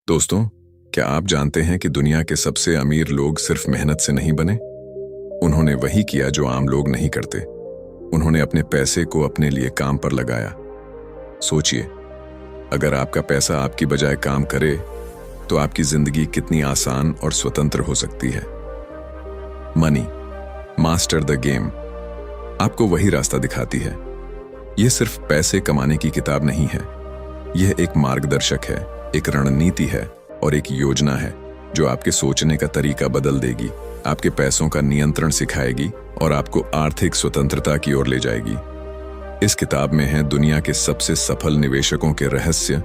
दोस्तों, क्या आप जानते हैं कि दुनिया के सबसे अमीर लोग सिर्फ मेहनत से नहीं बने? उन्होंने वही किया जो आम लोग नहीं करते। उन्होंने अपने पैसे को अपने लिए काम पर लगाया। सोचिए, अगर आपका पैसा आपकी बजाय काम करे तो आपकी जिंदगी कितनी आसान और स्वतंत्र हो सकती है। मनी मास्टर द गेम आपको वही रास्ता दिखाती है। यह सिर्फ पैसे कमाने की किताब नहीं है, यह एक मार्गदर्शक है, एक रणनीति है और एक योजना है जो आपके सोचने का तरीका बदल देगी, आपके पैसों का नियंत्रण सिखाएगी और आपको आर्थिक स्वतंत्रता की ओर ले जाएगी। इस किताब में है दुनिया के सबसे सफल निवेशकों के रहस्य,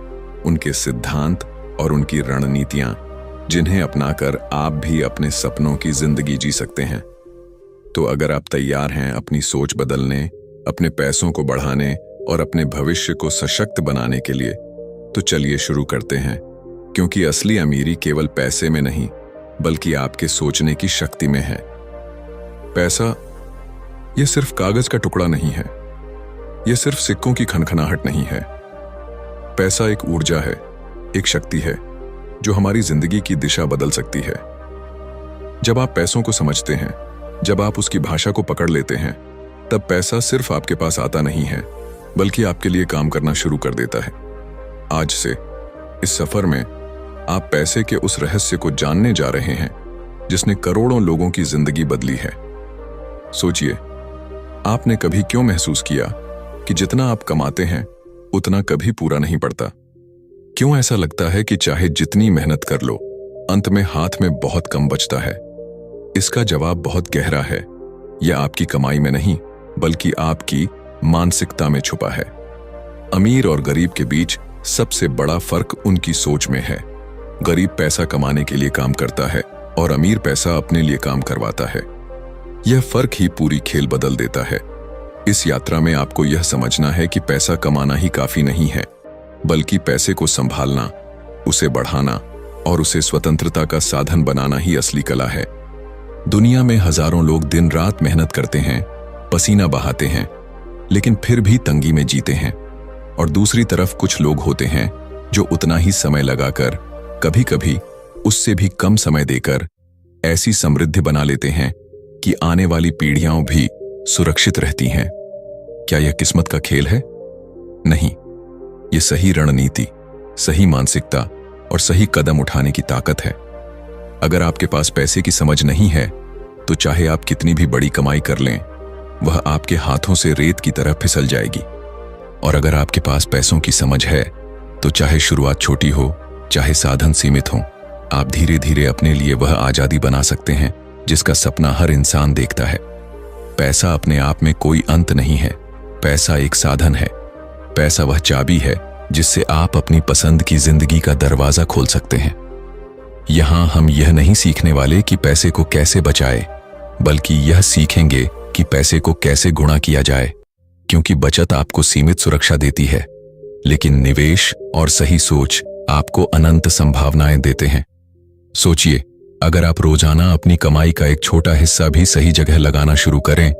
उनके सिद्धांत और उनकी रणनीतियां, जिन्हें अपनाकर आप भी अपने सपनों की जिंदगी जी सकते हैं। तो अगर आप तैयार हैं अपनी सोच बदलने, अपने पैसों को बढ़ाने और अपने भविष्य को सशक्त बनाने के लिए, तो चलिए शुरू करते हैं। क्योंकि असली अमीरी केवल पैसे में नहीं, बल्कि आपके सोचने की शक्ति में है। पैसा यह सिर्फ कागज का टुकड़ा नहीं है, यह सिर्फ सिक्कों की खनखनाहट नहीं है। पैसा एक ऊर्जा है, एक शक्ति है जो हमारी जिंदगी की दिशा बदल सकती है। जब आप पैसों को समझते हैं, जब आप उसकी भाषा को पकड़ लेते हैं, तब पैसा सिर्फ आपके पास आता नहीं है, बल्कि आपके लिए काम करना शुरू कर देता है। आज से इस सफर में आप पैसे के उस रहस्य को जानने जा रहे हैं जिसने करोड़ों लोगं की जिंदगी बदली है। सोचिए, आपने कभी क्यों महसूस किया कि जितना आप कमाते हैं उतना कभी पूरा नहीं पड़ता? क्यों ऐसा लगता है कि चाहे जितनी मेहनत कर लो, अंत में हाथ में बहुत कम बचता है? इसका जवाब बहुत गहरा है। यह आपकी कमाई में नहीं, बल्कि आपकी मानसिकता में छुपा है। अमीर और गरीब के बीच सबसे बड़ा फर्क उनकी सोच में है। गरीब पैसा कमाने के लिए काम करता है और अमीर पैसा अपने लिए काम करवाता है। यह फर्क ही पूरी खेल बदल देता है। इस यात्रा में आपको यह समझना है कि पैसा कमाना ही काफी नहीं है, बल्कि पैसे को संभालना, उसे बढ़ाना और उसे स्वतंत्रता का साधन बनाना ही असली कला है। दुनिया में हजारों लोग दिन रात मेहनत करते हैं, पसीना बहाते हैं, लेकिन फिर भी तंगी में जीते हैं। और दूसरी तरफ कुछ लोग होते हैं जो उतना ही समय लगाकर, कभी कभी उससे भी कम समय देकर ऐसी समृद्धि बना लेते हैं कि आने वाली पीढ़ियां भी सुरक्षित रहती हैं। क्या यह किस्मत का खेल है? नहीं, यह सही रणनीति, सही मानसिकता और सही कदम उठाने की ताकत है। अगर आपके पास पैसे की समझ नहीं है तो चाहे आप कितनी भी बड़ी कमाई कर लें, वह आपके हाथों से रेत की तरह फिसल जाएगी। और अगर आपके पास पैसों की समझ है तो चाहे शुरुआत छोटी हो, चाहे साधन सीमित हो, आप धीरे धीरे अपने लिए वह आजादी बना सकते हैं जिसका सपना हर इंसान देखता है। पैसा अपने आप में कोई अंत नहीं है, पैसा एक साधन है। पैसा वह चाबी है जिससे आप अपनी पसंद की जिंदगी का दरवाजा खोल सकते हैं। यहां हम यह नहीं सीखने वाले कि पैसे को कैसे बचाए, बल्कि यह सीखेंगे कि पैसे को कैसे गुणा किया जाए। क्योंकि बचत आपको सीमित सुरक्षा देती है, लेकिन निवेश और सही सोच आपको अनंत संभावनाएं देते हैं। सोचिए, अगर आप रोजाना अपनी कमाई का एक छोटा हिस्सा भी सही जगह लगाना शुरू करें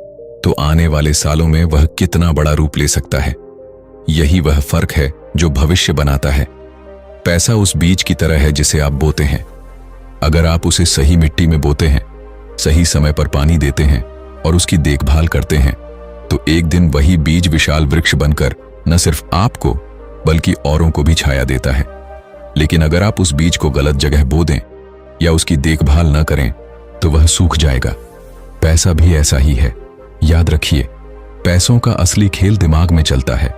तो आने वाले सालों में वह कितना बड़ा रूप ले सकता है। यही वह फर्क है जो भविष्य बनाता है। पैसा उस बीज की तरह है जिसे आप बोते हैं। अगर आप उसे सही मिट्टी में बोते हैं, सही समय पर पानी देते हैं और उसकी देखभाल करते हैं, तो एक दिन वही बीज विशाल वृक्ष बनकर न सिर्फ आपको बल्कि औरों को भी छाया देता है। लेकिन अगर आप उस बीज को गलत जगह बो दें या उसकी देखभाल न करें तो वह सूख जाएगा। पैसा भी ऐसा ही है। याद रखिए, पैसों का असली खेल दिमाग में चलता है।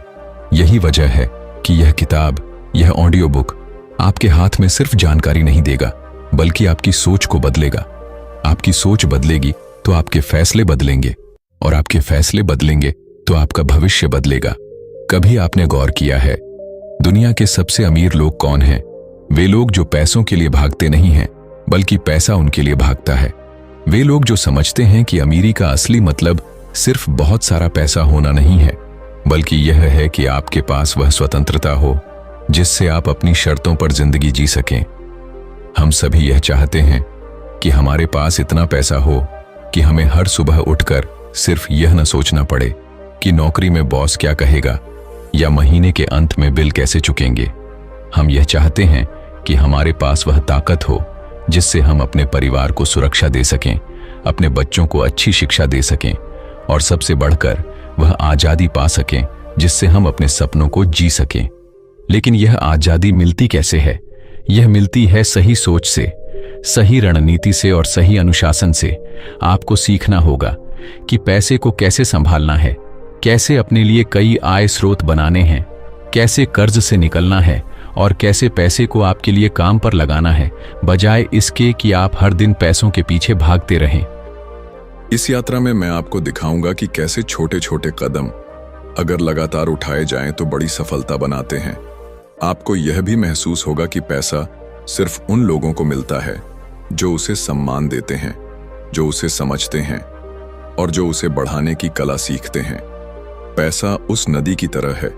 यही वजह है कि यह किताब, यह ऑडियो बुक आपके हाथ में सिर्फ जानकारी नहीं देगा, बल्कि आपकी सोच को बदलेगा। आपकी सोच बदलेगी तो आपके फैसले बदलेंगे, और आपके फैसले बदलेंगे तो आपका भविष्य बदलेगा। कभी आपने गौर किया है दुनिया के सबसे अमीर लोग कौन हैं? वे लोग जो पैसों के लिए भागते नहीं हैं, बल्कि पैसा उनके लिए भागता है। वे लोग जो समझते हैं कि अमीरी का असली मतलब सिर्फ बहुत सारा पैसा होना नहीं है, बल्कि यह है कि आपके पास वह स्वतंत्रता हो जिससे आप अपनी शर्तों पर जिंदगी जी सकें। हम सभी यह चाहते हैं कि हमारे पास इतना पैसा हो कि हमें हर सुबह उठकर सिर्फ यह न सोचना पड़े कि नौकरी में बॉस क्या कहेगा या महीने के अंत में बिल कैसे चुकेंगे। हम यह चाहते हैं कि हमारे पास वह ताकत हो जिससे हम अपने परिवार को सुरक्षा दे सकें, अपने बच्चों को अच्छी शिक्षा दे सकें और सबसे बढ़कर वह आजादी पा सकें जिससे हम अपने सपनों को जी सकें। लेकिन यह आजादी मिलती कैसे है? यह मिलती है सही सोच से, सही रणनीति से और सही अनुशासन से। आपको सीखना होगा कि पैसे को कैसे संभालना है, कैसे अपने लिए कई आय स्रोत बनाने हैं, कैसे कर्ज से निकलना है और कैसे पैसे को आपके लिए काम पर लगाना है, बजाय इसके कि आप हर दिन पैसों के पीछे भागते रहें। इस यात्रा में मैं आपको दिखाऊंगा कि कैसे छोटे छोटे कदम अगर लगातार उठाए जाएं तो बड़ी सफलता बनाते हैं। आपको यह भी महसूस होगा कि पैसा सिर्फ उन लोगों को मिलता है जो उसे सम्मान देते हैं, जो उसे समझते हैं और जो उसे बढ़ाने की कला सीखते हैं। पैसा उस नदी की तरह है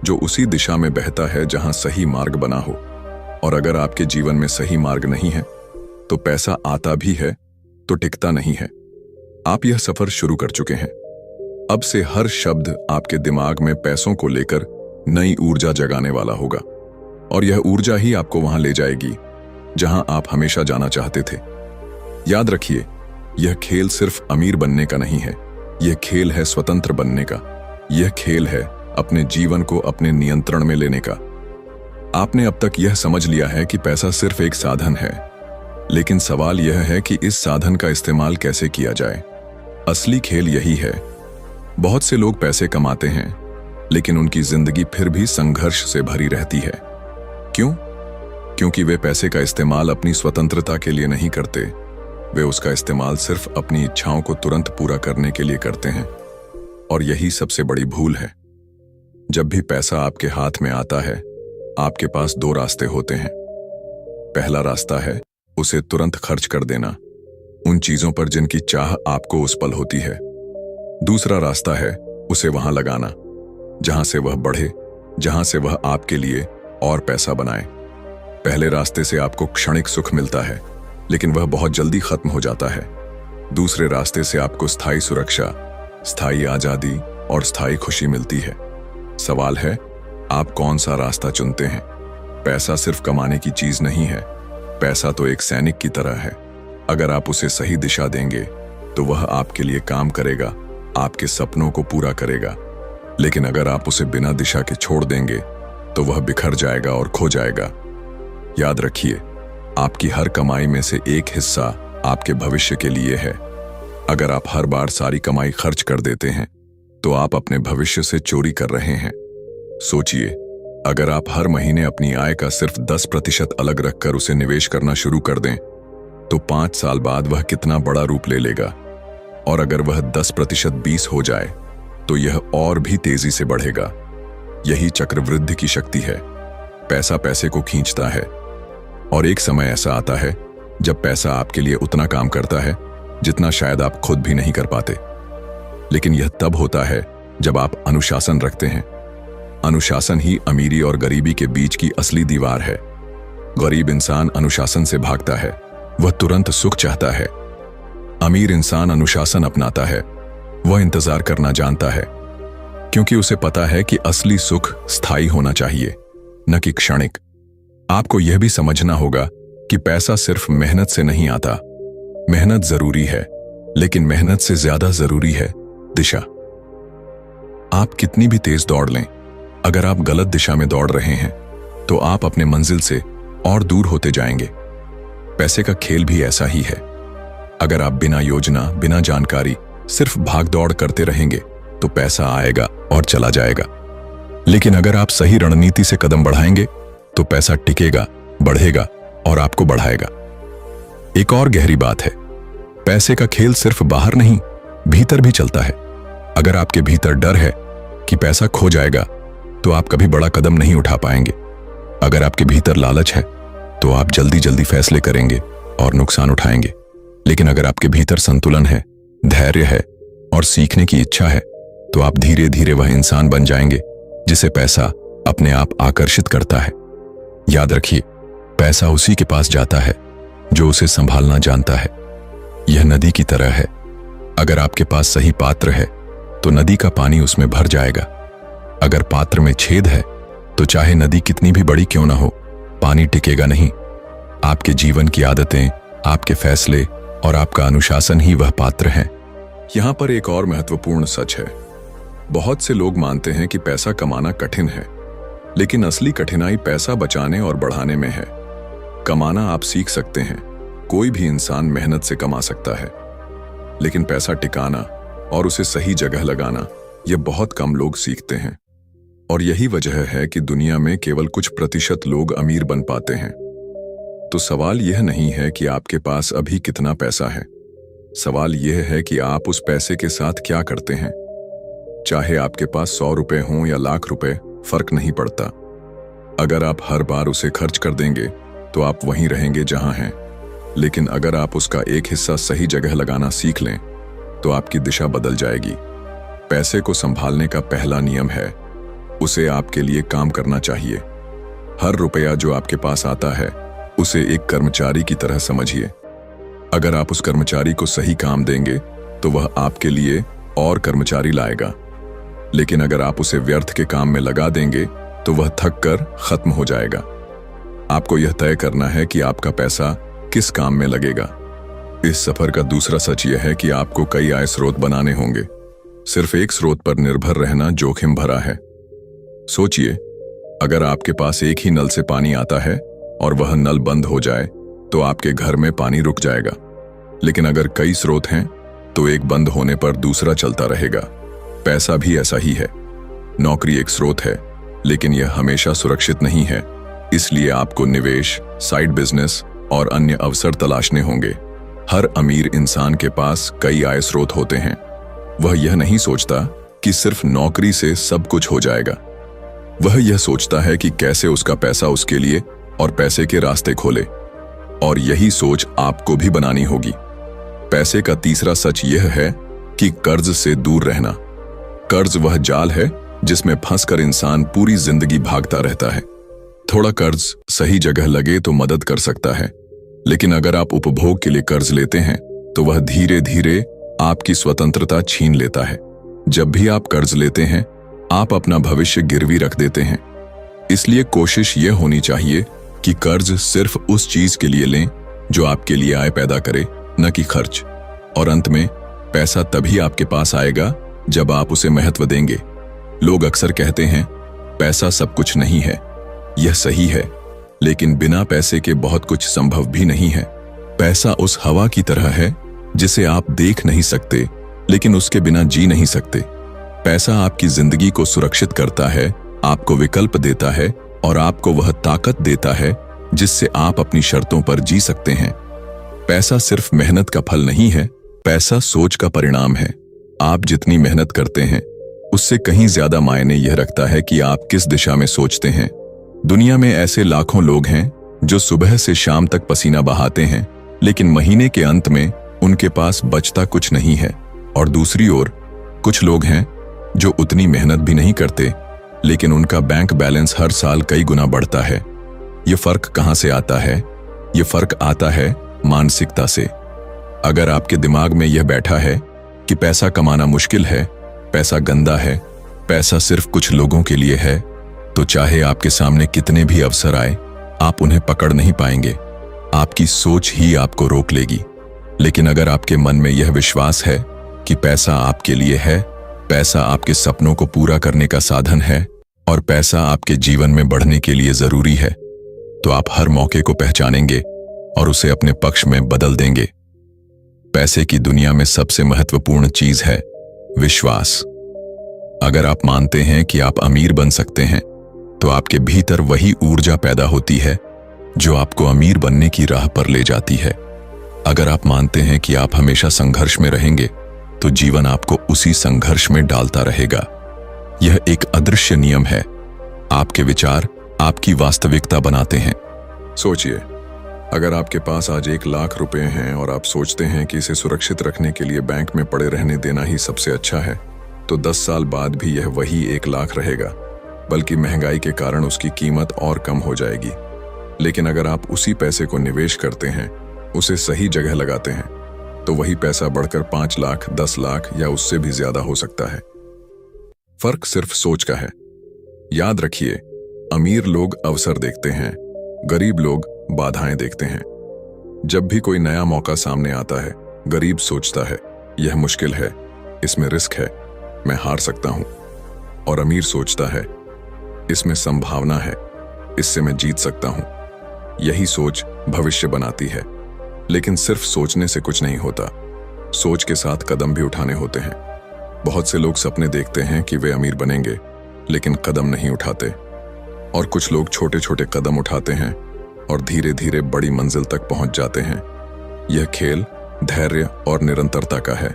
जो उसी दिशा में बहता है जहां सही मार्ग बना हो। और अगर आपके जीवन में सही मार्ग नहीं है तो पैसा आता भी है तो टिकता नहीं है। आप यह सफर शुरू कर चुके हैं। अब से हर शब्द आपके दिमाग में पैसों को लेकर नई ऊर्जा जगाने वाला होगा और यह ऊर्जा ही आपको वहां ले जाएगी जहां आप हमेशा जाना चाहते थे। याद रखिए, यह खेल सिर्फ अमीर बनने का नहीं है, यह खेल है स्वतंत्र बनने का। यह खेल है अपने जीवन को अपने नियंत्रण में लेने का। आपने अब तक यह समझ लिया है कि पैसा सिर्फ एक साधन है, लेकिन सवाल यह है कि इस साधन का इस्तेमाल कैसे किया जाए। असली खेल यही है। बहुत से लोग पैसे कमाते हैं लेकिन उनकी जिंदगी फिर भी संघर्ष से भरी रहती है। क्यों? क्योंकि वे पैसे का इस्तेमाल अपनी स्वतंत्रता के लिए नहीं करते, वे उसका इस्तेमाल सिर्फ अपनी इच्छाओं को तुरंत पूरा करने के लिए करते हैं। और यही सबसे बड़ी भूल है। जब भी पैसा आपके हाथ में आता है, आपके पास दो रास्ते होते हैं। पहला रास्ता है उसे तुरंत खर्च कर देना, उन चीजों पर जिनकी चाह आपको उस पल होती है। दूसरा रास्ता है उसे वहां लगाना जहां से वह बढ़े, जहां से वह आपके लिए और पैसा बनाए। पहले रास्ते से आपको क्षणिक सुख मिलता है लेकिन वह बहुत जल्दी खत्म हो जाता है। दूसरे रास्ते से आपको स्थायी सुरक्षा, स्थायी आजादी और स्थायी खुशी मिलती है। सवाल है, आप कौन सा रास्ता चुनते हैं? पैसा सिर्फ कमाने की चीज नहीं है, पैसा तो एक सैनिक की तरह है। अगर आप उसे सही दिशा देंगे तो वह आपके लिए काम करेगा, आपके सपनों को पूरा करेगा। लेकिन अगर आप उसे बिना दिशा के छोड़ देंगे तो वह बिखर जाएगा और खो जाएगा। याद रखिए, आपकी हर कमाई में से एक हिस्सा आपके भविष्य के लिए है। अगर आप हर बार सारी कमाई खर्च कर देते हैं तो आप अपने भविष्य से चोरी कर रहे हैं। सोचिए, अगर आप हर महीने अपनी आय का सिर्फ 10% अलग रखकर उसे निवेश करना शुरू कर दें तो 5 साल बाद वह कितना बड़ा रूप ले लेगा। और अगर वह 10% 20 हो जाए तो यह और भी तेजी से बढ़ेगा। यही चक्रवृद्धि की शक्ति है। पैसा पैसे को खींचता है और एक समय ऐसा आता है जब पैसा आपके लिए उतना काम करता है जितना शायद आप खुद भी नहीं कर पाते। लेकिन यह तब होता है जब आप अनुशासन रखते हैं। अनुशासन ही अमीरी और गरीबी के बीच की असली दीवार है। गरीब इंसान अनुशासन से भागता है, वह तुरंत सुख चाहता है। अमीर इंसान अनुशासन अपनाता है, वह इंतजार करना जानता है, क्योंकि उसे पता है कि असली सुख स्थायी होना चाहिए, न कि क्षणिक। आपको यह भी समझना होगा कि पैसा सिर्फ मेहनत से नहीं आता। मेहनत जरूरी है, लेकिन मेहनत से ज्यादा जरूरी है दिशा। आप कितनी भी तेज दौड़ लें, अगर आप गलत दिशा में दौड़ रहे हैं तो आप अपने मंजिल से और दूर होते जाएंगे। पैसे का खेल भी ऐसा ही है। अगर आप बिना योजना, बिना जानकारी सिर्फ भाग दौड़ करते रहेंगे तो पैसा आएगा और चला जाएगा। लेकिन अगर आप सही रणनीति से कदम बढ़ाएंगे तो पैसा टिकेगा, बढ़ेगा और आपको बढ़ाएगा। एक और गहरी बात है, पैसे का खेल सिर्फ बाहर नहीं, भीतर भी चलता है। अगर आपके भीतर डर है कि पैसा खो जाएगा तो आप कभी बड़ा कदम नहीं उठा पाएंगे। अगर आपके भीतर लालच है तो आप जल्दी जल्दी फैसले करेंगे और नुकसान उठाएंगे। लेकिन अगर आपके भीतर संतुलन है, धैर्य है और सीखने की इच्छा है तो आप धीरे धीरे वह इंसान बन जाएंगे जिसे पैसा अपने आप आकर्षित करता है। याद रखिए, पैसा उसी के पास जाता है जो उसे संभालना जानता है। यह नदी की तरह है। अगर आपके पास सही पात्र है तो नदी का पानी उसमें भर जाएगा। अगर पात्र में छेद है तो चाहे नदी कितनी भी बड़ी क्यों ना हो, पानी टिकेगा नहीं। आपके जीवन की आदतें, आपके फैसले और आपका अनुशासन ही वह पात्र है। यहां पर एक और महत्वपूर्ण सच है। बहुत से लोग मानते हैं कि पैसा कमाना कठिन है, लेकिन असली कठिनाई पैसा बचाने और बढ़ाने में है। कमाना आप सीख सकते हैं, कोई भी इंसान मेहनत से कमा सकता है, लेकिन पैसा टिकाना और उसे सही जगह लगाना यह बहुत कम लोग सीखते हैं। और यही वजह है कि दुनिया में केवल कुछ प्रतिशत लोग अमीर बन पाते हैं। तो सवाल यह नहीं है कि आपके पास अभी कितना पैसा है, सवाल यह है कि आप उस पैसे के साथ क्या करते हैं। चाहे आपके पास 100 रुपए हों या लाख रुपए, फर्क नहीं पड़ता। अगर आप हर बार उसे खर्च कर देंगे तो आप वहीं रहेंगे जहां हैं, लेकिन अगर आप उसका एक हिस्सा सही जगह लगाना सीख लें तो आपकी दिशा बदल जाएगी। पैसे को संभालने का पहला नियम है, उसे आपके लिए काम करना चाहिए। हर रुपया जो आपके पास आता है उसे एक कर्मचारी की तरह समझिए। अगर आप उस कर्मचारी को सही काम देंगे तो वह आपके लिए और कर्मचारी लाएगा, लेकिन अगर आप उसे व्यर्थ के काम में लगा देंगे तो वह थक कर खत्म हो जाएगा। आपको यह तय करना है कि आपका पैसा किस काम में लगेगा। इस सफर का दूसरा सच यह है कि आपको कई आय स्रोत बनाने होंगे। सिर्फ एक स्रोत पर निर्भर रहना जोखिम भरा है। सोचिए, अगर आपके पास एक ही नल से पानी आता है और वह नल बंद हो जाए तो आपके घर में पानी रुक जाएगा। लेकिन अगर कई स्रोत हैं तो एक बंद होने पर दूसरा चलता रहेगा। पैसा भी ऐसा ही है। नौकरी एक स्रोत है, लेकिन यह हमेशा सुरक्षित नहीं है। इसलिए आपको निवेश, साइड बिजनेस और अन्य अवसर तलाशने होंगे। हर अमीर इंसान के पास कई आय स्रोत होते हैं। वह यह नहीं सोचता कि सिर्फ नौकरी से सब कुछ हो जाएगा। वह यह सोचता है कि कैसे उसका पैसा उसके लिए और पैसे के रास्ते खोले। और यही सोच आपको भी बनानी होगी। पैसे का तीसरा सच यह है कि कर्ज से दूर रहना। कर्ज वह जाल है जिसमें फंसकर इंसान पूरी जिंदगी भागता रहता है। थोड़ा कर्ज सही जगह लगे तो मदद कर सकता है, लेकिन अगर आप उपभोग के लिए कर्ज लेते हैं तो वह धीरे धीरे आपकी स्वतंत्रता छीन लेता है। जब भी आप कर्ज लेते हैं, आप अपना भविष्य गिरवी रख देते हैं। इसलिए कोशिश यह होनी चाहिए कि कर्ज सिर्फ उस चीज के लिए लें जो आपके लिए आय पैदा करे, न कि खर्च। और अंत में, पैसा तभी आपके पास आएगा जब आप उसे महत्व देंगे। लोग अक्सर कहते हैं, पैसा सब कुछ नहीं है। यह सही है, लेकिन बिना पैसे के बहुत कुछ संभव भी नहीं है। पैसा उस हवा की तरह है जिसे आप देख नहीं सकते, लेकिन उसके बिना जी नहीं सकते। पैसा आपकी जिंदगी को सुरक्षित करता है, आपको विकल्प देता है और आपको वह ताकत देता है जिससे आप अपनी शर्तों पर जी सकते हैं। पैसा सिर्फ मेहनत का फल नहीं है, पैसा सोच का परिणाम है। आप जितनी मेहनत करते हैं उससे कहीं ज्यादा मायने यह रखता है कि आप किस दिशा में सोचते हैं। दुनिया में ऐसे लाखों लोग हैं जो सुबह से शाम तक पसीना बहाते हैं, लेकिन महीने के अंत में उनके पास बचता कुछ नहीं है। और दूसरी ओर कुछ लोग हैं जो उतनी मेहनत भी नहीं करते, लेकिन उनका बैंक बैलेंस हर साल कई गुना बढ़ता है। यह फर्क कहां से आता है? यह फर्क आता है मानसिकता से। अगर आपके दिमाग में यह बैठा है कि पैसा कमाना मुश्किल है, पैसा गंदा है, पैसा सिर्फ कुछ लोगों के लिए है, तो चाहे आपके सामने कितने भी अवसर आए, आप उन्हें पकड़ नहीं पाएंगे। आपकी सोच ही आपको रोक लेगी। लेकिन अगर आपके मन में यह विश्वास है कि पैसा आपके लिए है, पैसा आपके सपनों को पूरा करने का साधन है और पैसा आपके जीवन में बढ़ने के लिए जरूरी है, तो आप हर मौके को पहचानेंगे और उसे अपने पक्ष में बदल देंगे। पैसे की दुनिया में सबसे महत्वपूर्ण चीज है विश्वास। अगर आप मानते हैं कि आप अमीर बन सकते हैं, तो आपके भीतर वही ऊर्जा पैदा होती है जो आपको अमीर बनने की राह पर ले जाती है। अगर आप मानते हैं कि आप हमेशा संघर्ष में रहेंगे, तो जीवन आपको उसी संघर्ष में डालता रहेगा। यह एक अदृश्य नियम है। आपके विचार आपकी वास्तविकता बनाते हैं। सोचिए, अगर आपके पास आज 1 लाख रुपए हैं और आप सोचते हैं कि इसे सुरक्षित रखने के लिए बैंक में पड़े रहने देना ही सबसे अच्छा है, तो 10 साल बाद भी यह वही 1 लाख रहेगा, बल्कि महंगाई के कारण उसकी कीमत और कम हो जाएगी। लेकिन अगर आप उसी पैसे को निवेश करते हैं, उसे सही जगह लगाते हैं, तो वही पैसा बढ़कर 5 लाख, 10 लाख या उससे भी ज्यादा हो सकता है। फर्क सिर्फ सोच का है। याद रखिए, अमीर लोग अवसर देखते हैं, गरीब लोग बाधाएं देखते हैं। जब भी कोई नया मौका सामने आता है, गरीब सोचता है यह मुश्किल है, इसमें रिस्क है, मैं हार सकता हूं। और अमीर सोचता है इसमें संभावना है, इससे मैं जीत सकता हूं। यही सोच भविष्य बनाती है। लेकिन सिर्फ सोचने से कुछ नहीं होता, सोच के साथ कदम भी उठाने होते हैं। बहुत से लोग सपने देखते हैं कि वे अमीर बनेंगे, लेकिन कदम नहीं उठाते। और कुछ लोग छोटे छोटे कदम उठाते हैं और धीरे धीरे बड़ी मंजिल तक पहुंच जाते हैं। यह खेल धैर्य और निरंतरता का है।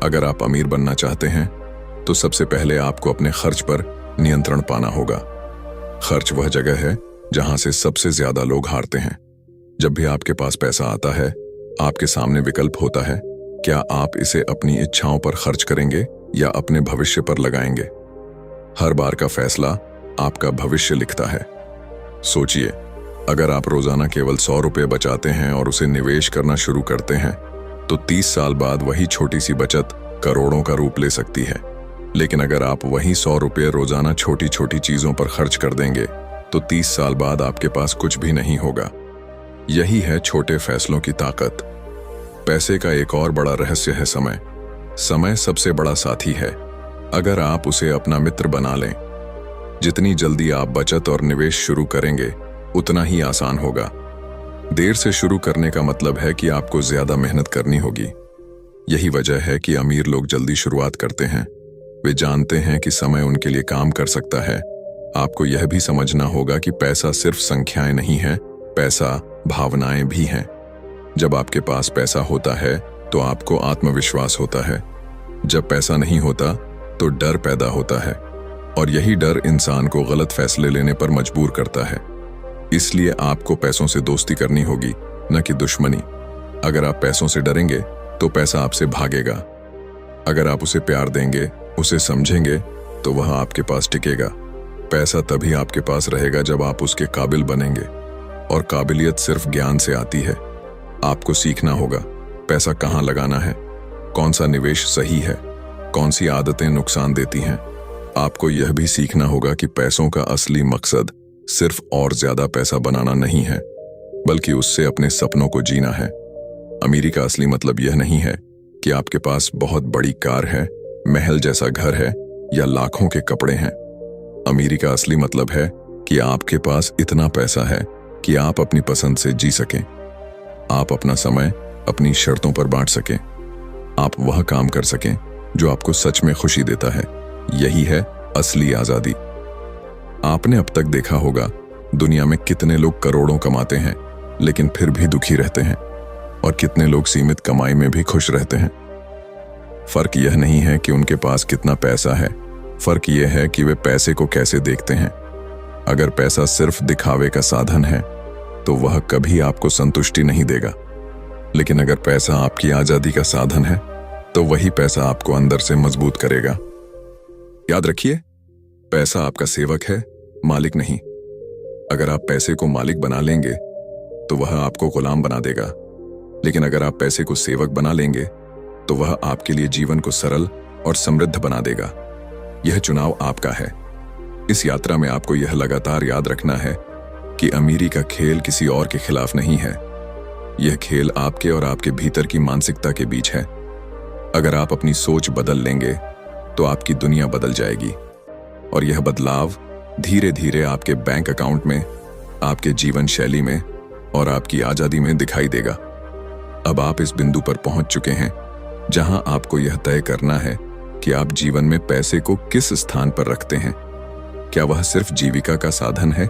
अगर आप अमीर बनना चाहते हैं तो सबसे पहले आपको अपने खर्च पर नियंत्रण पाना होगा। खर्च वह जगह है जहां से सबसे ज्यादा लोग हारते हैं। जब भी आपके पास पैसा आता है, आपके सामने विकल्प होता है, क्या आप इसे अपनी इच्छाओं पर खर्च करेंगे या अपने भविष्य पर लगाएंगे। हर बार का फैसला आपका भविष्य लिखता है। सोचिए, अगर आप रोजाना केवल 100 रुपये बचाते हैं और उसे निवेश करना शुरू करते हैं, तो 30 साल बाद वही छोटी सी बचत करोड़ों का रूप ले सकती है। लेकिन अगर आप वही 100 रुपये रोजाना छोटी छोटी चीजों पर खर्च कर देंगे, तो 30 साल बाद आपके पास कुछ भी नहीं होगा। यही है छोटे फैसलों की ताकत। पैसे का एक और बड़ा रहस्य है समय। समय सबसे बड़ा साथी है, अगर आप उसे अपना मित्र बना लें। जितनी जल्दी आप बचत और निवेश शुरू करेंगे, उतना ही आसान होगा। देर से शुरू करने का मतलब है कि आपको ज्यादा मेहनत करनी होगी। यही वजह है कि अमीर लोग जल्दी शुरुआत करते हैं। वे जानते हैं कि समय उनके लिए काम कर सकता है। आपको यह भी समझना होगा कि पैसा सिर्फ संख्याएं नहीं है, पैसा भावनाएं भी हैं। जब आपके पास पैसा होता है तो आपको आत्मविश्वास होता है। जब पैसा नहीं होता तो डर पैदा होता है, और यही डर इंसान को गलत फैसले लेने पर मजबूर करता है। इसलिए आपको पैसों से दोस्ती करनी होगी, न कि दुश्मनी। अगर आप पैसों से डरेंगे तो पैसा आपसे भागेगा। अगर आप उसे प्यार देंगे, उसे समझेंगे, तो वह आपके पास टिकेगा। पैसा तभी आपके पास रहेगा जब आप उसके काबिल बनेंगे, और काबिलियत सिर्फ ज्ञान से आती है। आपको सीखना होगा पैसा कहाँ लगाना है, कौन सा निवेश सही है, कौन सी आदतें नुकसान देती हैं। आपको यह भी सीखना होगा कि पैसों का असली मकसद सिर्फ और ज्यादा पैसा बनाना नहीं है, बल्कि उससे अपने सपनों को जीना है। अमीरी का असली मतलब यह नहीं है कि आपके पास बहुत बड़ी कार है, महल जैसा घर है या लाखों के कपड़े हैं। अमीरी का असली मतलब है कि आपके पास इतना पैसा है कि आप अपनी पसंद से जी सकें। आप अपना समय अपनी शर्तों पर बांट सकें। आप वह काम कर सकें जो आपको सच में खुशी देता है। यही है असली आजादी। आपने अब तक देखा होगा दुनिया में कितने लोग करोड़ों कमाते हैं लेकिन फिर भी दुखी रहते हैं, और कितने लोग सीमित कमाई में भी खुश रहते हैं। फर्क यह नहीं है कि उनके पास कितना पैसा है, फर्क यह है कि वे पैसे को कैसे देखते हैं। अगर पैसा सिर्फ दिखावे का साधन है तो वह कभी आपको संतुष्टि नहीं देगा। लेकिन अगर पैसा आपकी आजादी का साधन है तो वही पैसा आपको अंदर से मजबूत करेगा। याद रखिए, पैसा आपका सेवक है, मालिक नहीं। अगर आप पैसे को मालिक बना लेंगे तो वह आपको गुलाम बना देगा, लेकिन अगर आप पैसे को सेवक बना लेंगे तो वह आपके लिए जीवन को सरल और समृद्ध बना देगा। यह चुनाव आपका है। इस यात्रा में आपको यह लगातार याद रखना है कि अमीरी का खेल किसी और के खिलाफ नहीं है। यह खेल आपके और आपके भीतर की मानसिकता के बीच है। अगर आप अपनी सोच बदल लेंगे तो आपकी दुनिया बदल जाएगी, और यह बदलाव धीरे धीरे आपके बैंक अकाउंट में, आपके जीवन शैली में और आपकी आजादी में दिखाई देगा। अब आप इस बिंदु पर पहुंच चुके हैं जहां आपको यह तय करना है कि आप जीवन में पैसे को किस स्थान पर रखते हैं। क्या वह सिर्फ जीविका का साधन है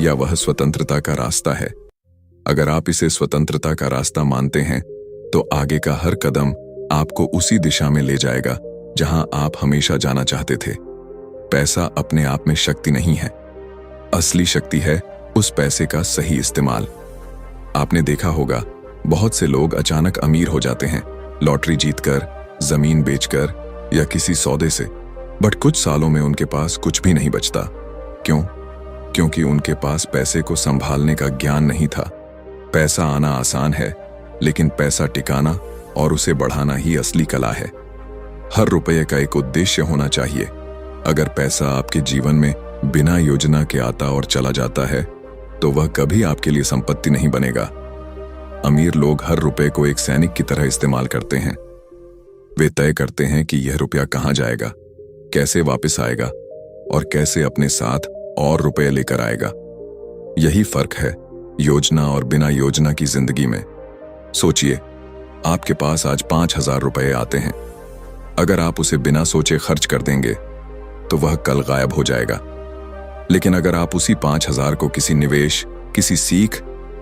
या वह स्वतंत्रता का रास्ता है? अगर आप इसे स्वतंत्रता का रास्ता मानते हैं तो आगे का हर कदम आपको उसी दिशा में ले जाएगा जहां आप हमेशा जाना चाहते थे। पैसा अपने आप में शक्ति नहीं है, असली शक्ति है उस पैसे का सही इस्तेमाल। आपने देखा होगा बहुत से लोग अचानक अमीर हो जाते हैं, लॉटरी जीतकर, जमीन बेचकर या किसी सौदे से, बट कुछ सालों में उनके पास कुछ भी नहीं बचता। क्यों? क्योंकि उनके पास पैसे को संभालने का ज्ञान नहीं था। पैसा आना आसान है, लेकिन पैसा टिकाना और उसे बढ़ाना ही असली कला है। हर रुपये का एक उद्देश्य होना चाहिए। अगर पैसा आपके जीवन में बिना योजना के आता और चला जाता है तो वह कभी आपके लिए संपत्ति नहीं बनेगा। अमीर लोग हर रुपए को एक सैनिक की तरह इस्तेमाल करते हैं। वे तय करते हैं कि यह रुपया कहां जाएगा, कैसे वापस आएगा और कैसे अपने साथ और रुपए लेकर आएगा। यही फर्क है योजना और बिना योजना की जिंदगी में। सोचिए, आपके पास आज 5,000 रुपए आते हैं। अगर आप उसे बिना सोचे खर्च कर देंगे तो वह कल गायब हो जाएगा। लेकिन अगर आप उसी 5,000 को किसी निवेश, किसी सीख,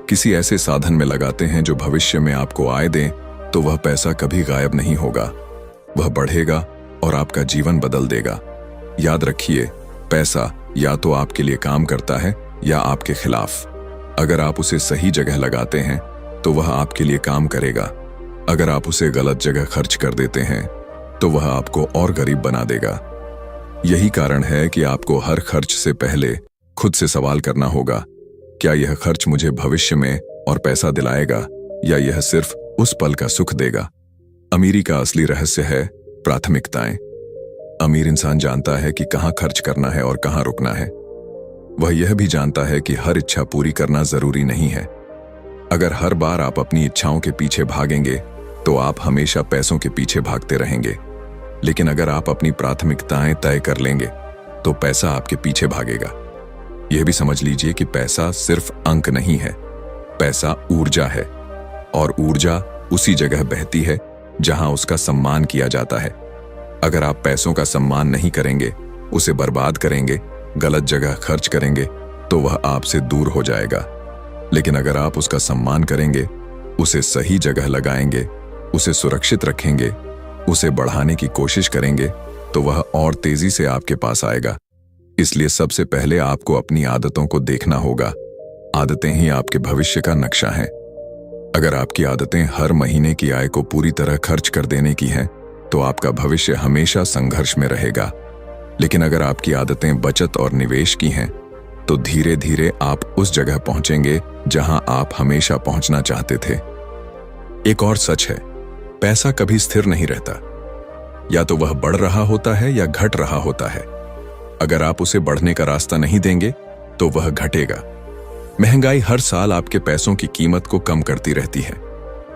किसी ऐसे साधन में लगाते हैं जो भविष्य में आपको आय दें, तो वह पैसा कभी गायब नहीं होगा। वह बढ़ेगा और आपका जीवन बदल देगा। याद रखिए, पैसा या तो आपके लिए काम करता है या आपके खिलाफ। अगर आप उसे सही जगह लगाते हैं तो वह आपके लिए काम करेगा। अगर आप उसे गलत जगह खर्च कर देते हैं तो वह आपको और गरीब बना देगा। यही कारण है कि आपको हर खर्च से पहले खुद से सवाल करना होगा, क्या यह खर्च मुझे भविष्य में और पैसा दिलाएगा या यह सिर्फ उस पल का सुख देगा। अमीरी का असली रहस्य है प्राथमिकताएं। अमीर इंसान जानता है कि कहां खर्च करना है और कहां रुकना है। वह यह भी जानता है कि हर इच्छा पूरी करना जरूरी नहीं है। अगर हर बार आप अपनी इच्छाओं के पीछे भागेंगे तो आप हमेशा पैसों के पीछे भागते रहेंगे। लेकिन अगर आप अपनी प्राथमिकताएं तय कर लेंगे तो पैसा आपके पीछे भागेगा। यह भी समझ लीजिए कि पैसा सिर्फ अंक नहीं है, पैसा ऊर्जा है, और ऊर्जा उसी जगह बहती है जहां उसका सम्मान किया जाता है। अगर आप पैसों का सम्मान नहीं करेंगे, उसे बर्बाद करेंगे, गलत जगह खर्च करेंगे, तो वह आपसे दूर हो जाएगा। लेकिन अगर आप उसका सम्मान करेंगे, उसे सही जगह लगाएंगे, उसे सुरक्षित रखेंगे, उसे बढ़ाने की कोशिश करेंगे, तो वह और तेजी से आपके पास आएगा। इसलिए सबसे पहले आपको अपनी आदतों को देखना होगा। आदतें ही आपके भविष्य का नक्शा हैं। अगर आपकी आदतें हर महीने की आय को पूरी तरह खर्च कर देने की हैं, तो आपका भविष्य हमेशा संघर्ष में रहेगा। लेकिन अगर आपकी आदतें बचत और निवेश की हैं, तो धीरे धीरे आप उस जगह पहुंचेंगे जहां आप हमेशा पहुंचना चाहते थे। एक और सच है, पैसा कभी स्थिर नहीं रहता। या तो वह बढ़ रहा होता है या घट रहा होता है। अगर आप उसे बढ़ने का रास्ता नहीं देंगे तो वह घटेगा। महंगाई हर साल आपके पैसों की कीमत को कम करती रहती है।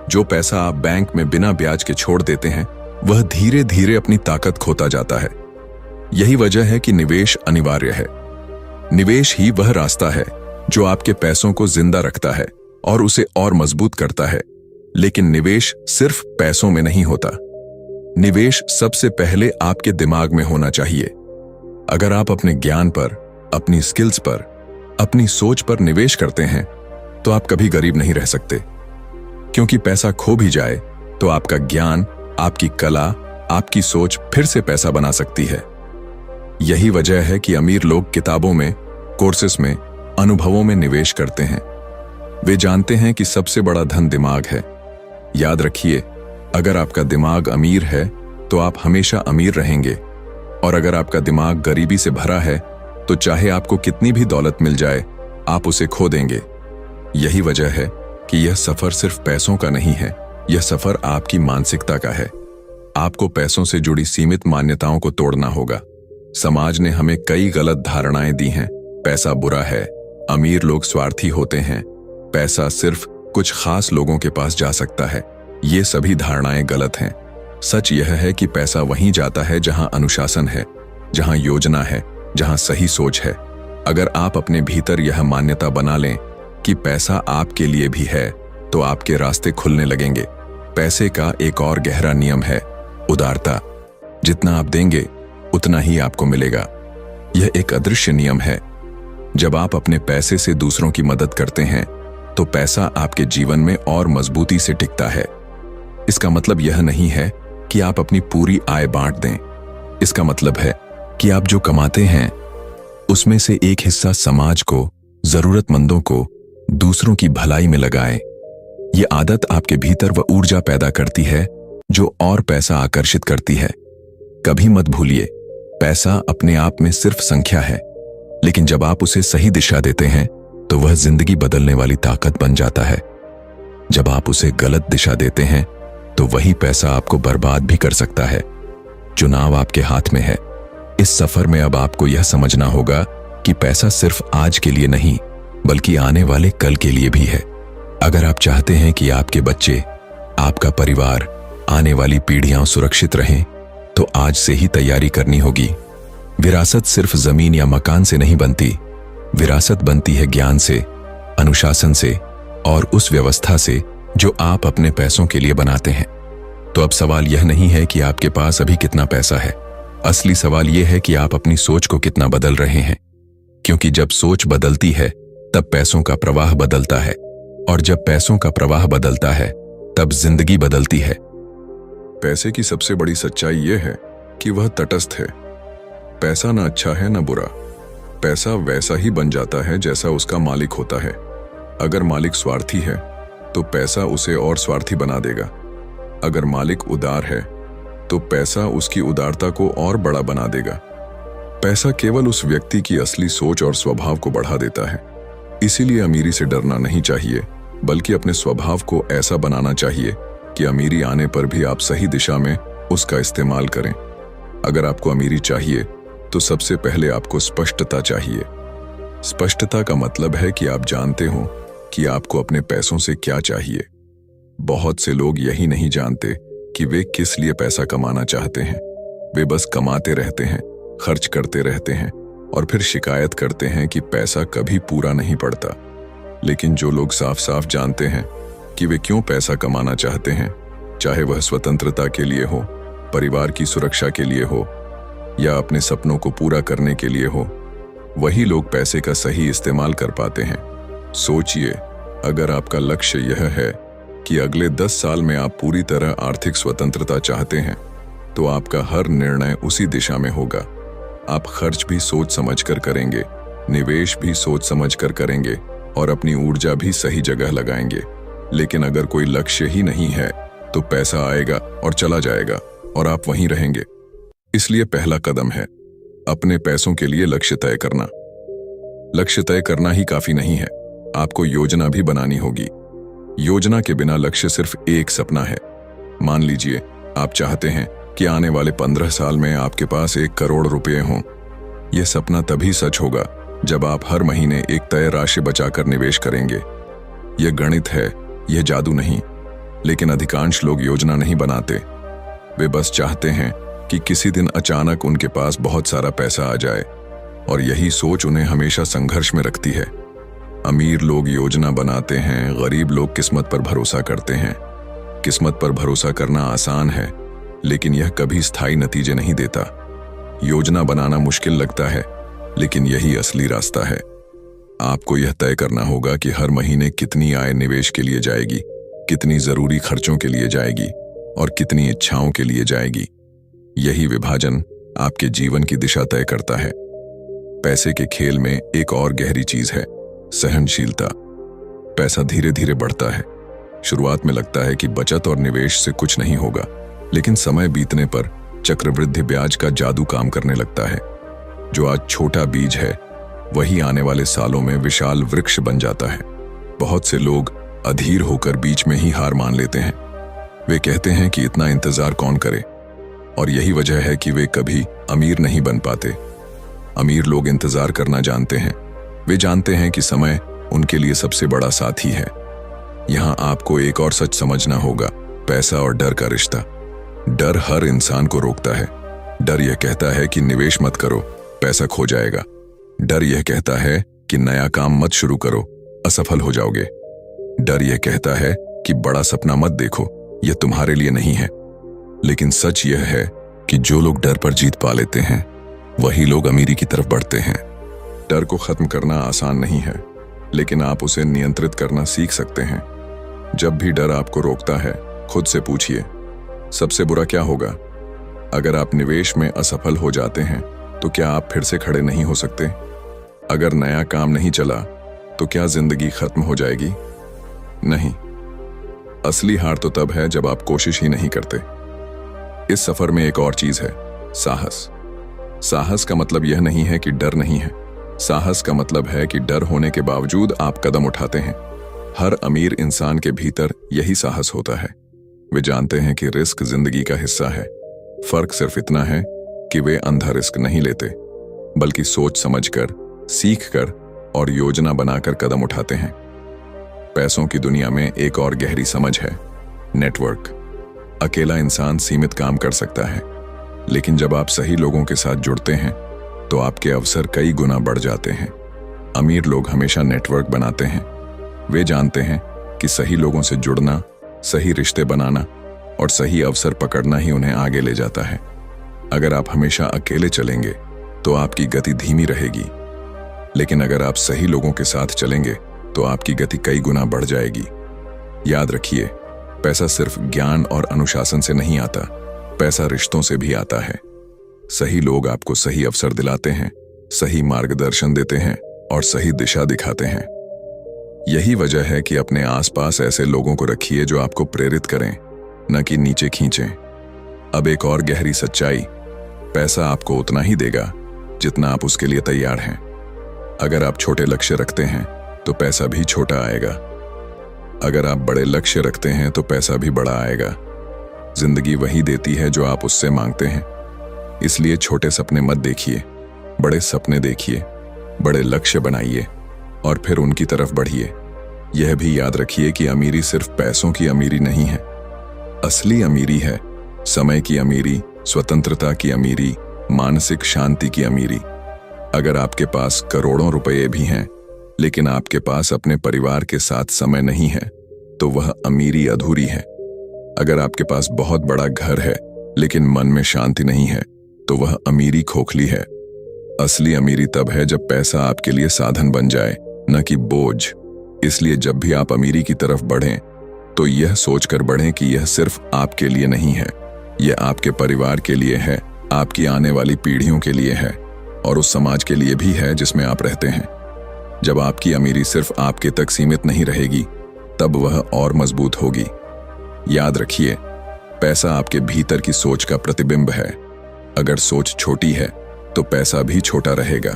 जो पैसा आप बैंक में बिना ब्याज के छोड़ देते हैं, वह धीरे धीरे अपनी ताकत खोता जाता है। यही वजह है कि निवेश अनिवार्य है। निवेश ही वह रास्ता है जो आपके पैसों को जिंदा रखता है और उसे और मजबूत करता है। लेकिन निवेश सिर्फ पैसों में नहीं होता। निवेश सबसे पहले आपके दिमाग में होना चाहिए। अगर आप अपने ज्ञान पर, अपनी स्किल्स पर, अपनी सोच पर निवेश करते हैं, तो आप कभी गरीब नहीं रह सकते। क्योंकि पैसा खो भी जाए तो आपका ज्ञान, आपकी कला, आपकी सोच फिर से पैसा बना सकती है। यही वजह है कि अमीर लोग किताबों में, कोर्सेस में, अनुभवों में निवेश करते हैं। वे जानते हैं कि सबसे बड़ा धन दिमाग है। याद रखिए, अगर आपका दिमाग अमीर है तो आप हमेशा अमीर रहेंगे, और अगर आपका दिमाग गरीबी से भरा है तो चाहे आपको कितनी भी दौलत मिल जाए, आप उसे खो देंगे। यही वजह है कि यह सफर सिर्फ पैसों का नहीं है, यह सफर आपकी मानसिकता का है। आपको पैसों से जुड़ी सीमित मान्यताओं को तोड़ना होगा। समाज ने हमें कई गलत धारणाएं दी हैं। पैसा बुरा है, अमीर लोग स्वार्थी होते हैं, पैसा सिर्फ कुछ खास लोगों के पास जा सकता है। ये सभी धारणाएं गलत हैं। सच यह है कि पैसा वहीं जाता है जहां अनुशासन है, जहां योजना है, जहां सही सोच है। अगर आप अपने भीतर यह मान्यता बना लें कि पैसा आपके लिए भी है, तो आपके रास्ते खुलने लगेंगे। पैसे का एक और गहरा नियम है, उदारता। जितना आप देंगे उतना ही आपको मिलेगा। यह एक अदृश्य नियम है। जब आप अपने पैसे से दूसरों की मदद करते हैं, तो पैसा आपके जीवन में और मजबूती से टिकता है। इसका मतलब यह नहीं है कि आप अपनी पूरी आय बांट दें। इसका मतलब है कि आप जो कमाते हैं, उसमें से एक हिस्सा समाज को, जरूरतमंदों को, दूसरों की भलाई में लगाएं। ये आदत आपके भीतर वह ऊर्जा पैदा करती है जो और पैसा आकर्षित करती है। कभी मत भूलिए, पैसा अपने आप में सिर्फ संख्या है, लेकिन जब आप उसे सही दिशा देते हैं तो वह जिंदगी बदलने वाली ताकत बन जाता है। जब आप उसे गलत दिशा देते हैं तो वही पैसा आपको बर्बाद भी कर सकता है। चुनाव आपके हाथ में है। इस सफर में अब आपको यह समझना होगा कि पैसा सिर्फ आज के लिए नहीं, बल्कि आने वाले कल के लिए भी है। अगर आप चाहते हैं कि आपके बच्चे, आपका परिवार, आने वाली पीढ़ियां सुरक्षित रहें, तो आज से ही तैयारी करनी होगी। विरासत सिर्फ जमीन या मकान से नहीं बनती, विरासत बनती है ज्ञान से, अनुशासन से और उस व्यवस्था से जो आप अपने पैसों के लिए बनाते हैं। तो अब सवाल यह नहीं है कि आपके पास अभी कितना पैसा है, असली सवाल यह है कि आप अपनी सोच को कितना बदल रहे हैं। क्योंकि जब सोच बदलती है तब पैसों का प्रवाह बदलता है, और जब पैसों का प्रवाह बदलता है तब जिंदगी बदलती है। पैसे की सबसे बड़ी सच्चाई यह है कि वह तटस्थ है। पैसा ना अच्छा है ना बुरा, पैसा वैसा ही बन जाता है जैसा उसका मालिक होता है। अगर मालिक स्वार्थी है तो पैसा उसे और स्वार्थी बना देगा। अगर मालिक उदार है तो पैसा उसकी उदारता को और बड़ा बना देगा। पैसा केवल उस व्यक्ति की असली सोच और स्वभाव को बढ़ा देता है। इसीलिए अमीरी से डरना नहीं चाहिए, बल्कि अपने स्वभाव को ऐसा बनाना चाहिए कि अमीरी आने पर भी आप सही दिशा में उसका इस्तेमाल करें। अगर आपको अमीरी चाहिए तो सबसे पहले आपको स्पष्टता चाहिए। स्पष्टता का मतलब है कि आप जानते हो कि आपको अपने पैसों से क्या चाहिए। बहुत से लोग यही नहीं जानते कि वे किस लिए पैसा कमाना चाहते हैं। वे बस कमाते रहते हैं, खर्च करते रहते हैं और फिर शिकायत करते हैं कि पैसा कभी पूरा नहीं पड़ता। लेकिन जो लोग साफ साफ जानते हैं कि वे क्यों पैसा कमाना चाहते हैं, चाहे वह स्वतंत्रता के लिए हो, परिवार की सुरक्षा के लिए हो या अपने सपनों को पूरा करने के लिए हो, वही लोग पैसे का सही इस्तेमाल कर पाते हैं। सोचिए, अगर आपका लक्ष्य यह है कि अगले 10 साल में आप पूरी तरह आर्थिक स्वतंत्रता चाहते हैं, तो आपका हर निर्णय उसी दिशा में होगा। आप खर्च भी सोच समझ कर करेंगे, निवेश भी सोच समझ कर करेंगे और अपनी ऊर्जा भी सही जगह लगाएंगे। लेकिन अगर कोई लक्ष्य ही नहीं है तो पैसा आएगा और चला जाएगा और आप वहीं रहेंगे। इसलिए पहला कदम है अपने पैसों के लिए लक्ष्य तय करना। लक्ष्य तय करना ही काफी नहीं है, आपको योजना भी बनानी होगी। योजना के बिना लक्ष्य सिर्फ एक सपना है। मान लीजिए आप चाहते हैं कि आने वाले 15 साल में आपके पास 1 करोड़ रुपए हों। यह सपना तभी सच होगा जब आप हर महीने एक तय राशि बचाकर निवेश करेंगे। यह गणित है, यह जादू नहीं। लेकिन अधिकांश लोग योजना नहीं बनाते। वे बस चाहते हैं कि किसी दिन अचानक उनके पास बहुत सारा पैसा आ जाए, और यही सोच उन्हें हमेशा संघर्ष में रखती है। अमीर लोग योजना बनाते हैं, गरीब लोग किस्मत पर भरोसा करते हैं। किस्मत पर भरोसा करना आसान है, लेकिन यह कभी स्थायी नतीजे नहीं देता। योजना बनाना मुश्किल लगता है, लेकिन यही असली रास्ता है। आपको यह तय करना होगा कि हर महीने कितनी आय निवेश के लिए जाएगी, कितनी जरूरी खर्चों के लिए जाएगी और कितनी इच्छाओं के लिए जाएगी। यही विभाजन आपके जीवन की दिशा तय करता है। पैसे के खेल में एक और गहरी चीज है, सहनशीलता। पैसा धीरे धीरे बढ़ता है। शुरुआत में लगता है कि बचत और निवेश से कुछ नहीं होगा, लेकिन समय बीतने पर चक्रवृद्धि ब्याज का जादू काम करने लगता है। जो आज छोटा बीज है, वही आने वाले सालों में विशाल वृक्ष बन जाता है। बहुत से लोग अधीर होकर बीच में ही हार मान लेते हैं। वे कहते हैं कि इतना इंतजार कौन करे, और यही वजह है कि वे कभी अमीर नहीं बन पाते। अमीर लोग इंतजार करना जानते हैं। वे जानते हैं कि समय उनके लिए सबसे बड़ा साथी है। यहां आपको एक और सच समझना होगा, पैसा और डर का रिश्ता। डर हर इंसान को रोकता है। डर यह कहता है कि निवेश मत करो, पैसा खो जाएगा। डर यह कहता है कि नया काम मत शुरू करो, असफल हो जाओगे। डर यह कहता है कि बड़ा सपना मत देखो, यह तुम्हारे लिए नहीं है। लेकिन सच यह है कि जो लोग डर पर जीत पा लेते हैं, वही लोग अमीरी की तरफ बढ़ते हैं। डर को खत्म करना आसान नहीं है, लेकिन आप उसे नियंत्रित करना सीख सकते हैं। जब भी डर आपको रोकता है, खुद से पूछिए, सबसे बुरा क्या होगा? अगर आप निवेश में असफल हो जाते हैं तो क्या आप फिर से खड़े नहीं हो सकते? अगर नया काम नहीं चला तो क्या जिंदगी खत्म हो जाएगी? नहीं। असली हार तो तब है जब आप कोशिश ही नहीं करते। इस सफर में एक और चीज है, साहस। साहस का मतलब यह नहीं है कि डर नहीं है। साहस का मतलब है कि डर होने के बावजूद आप कदम उठाते हैं। हर अमीर इंसान के भीतर यही साहस होता है। वे जानते हैं कि रिस्क जिंदगी का हिस्सा है। फर्क सिर्फ इतना है कि वे अंधा रिस्क नहीं लेते, बल्कि सोच समझकर, सीखकर और योजना बनाकर कदम उठाते हैं। पैसों की दुनिया में एक और गहरी समझ है, नेटवर्क। अकेला इंसान सीमित काम कर सकता है, लेकिन जब आप सही लोगों के साथ जुड़ते हैं तो आपके अवसर कई गुना बढ़ जाते हैं। अमीर लोग हमेशा नेटवर्क बनाते हैं। वे जानते हैं कि सही लोगों से जुड़ना, सही रिश्ते बनाना और सही अवसर पकड़ना ही उन्हें आगे ले जाता है। अगर आप हमेशा अकेले चलेंगे तो आपकी गति धीमी रहेगी, लेकिन अगर आप सही लोगों के साथ चलेंगे तो आपकी गति कई गुना बढ़ जाएगी। याद रखिए, पैसा सिर्फ ज्ञान और अनुशासन से नहीं आता, पैसा रिश्तों से भी आता है। सही लोग आपको सही अवसर दिलाते हैं, सही मार्गदर्शन देते हैं और सही दिशा दिखाते हैं। यही वजह है कि अपने आसपास ऐसे लोगों को रखिए जो आपको प्रेरित करें, न कि नीचे खींचें। अब एक और गहरी सच्चाई, पैसा आपको उतना ही देगा जितना आप उसके लिए तैयार हैं। अगर आप छोटे लक्ष्य रखते हैं तो पैसा भी छोटा आएगा। अगर आप बड़े लक्ष्य रखते हैं तो पैसा भी बड़ा आएगा। जिंदगी वही देती है जो आप उससे मांगते हैं। इसलिए छोटे सपने मत देखिए, बड़े सपने देखिए, बड़े लक्ष्य बनाइए और फिर उनकी तरफ बढ़िए। यह भी याद रखिए कि अमीरी सिर्फ पैसों की अमीरी नहीं है। असली अमीरी है समय की अमीरी, स्वतंत्रता की अमीरी, मानसिक शांति की अमीरी। अगर आपके पास करोड़ों रुपए भी हैं, लेकिन आपके पास अपने परिवार के साथ समय नहीं है, तो वह अमीरी अधूरी है। अगर आपके पास बहुत बड़ा घर है, लेकिन मन में शांति नहीं है, तो वह अमीरी खोखली है। असली अमीरी तब है जब पैसा आपके लिए साधन बन जाए, न कि बोझ। इसलिए जब भी आप अमीरी की तरफ बढ़ें, तो यह सोचकर बढ़ें कि यह सिर्फ आपके लिए नहीं है, यह आपके परिवार के लिए है, आपकी आने वाली पीढ़ियों के लिए है और उस समाज के लिए भी है जिसमें आप रहते हैं। जब आपकी अमीरी सिर्फ आपके तक सीमित नहीं रहेगी, तब वह और मजबूत होगी। याद रखिए, पैसा आपके भीतर की सोच का प्रतिबिंब है। अगर सोच छोटी है तो पैसा भी छोटा रहेगा।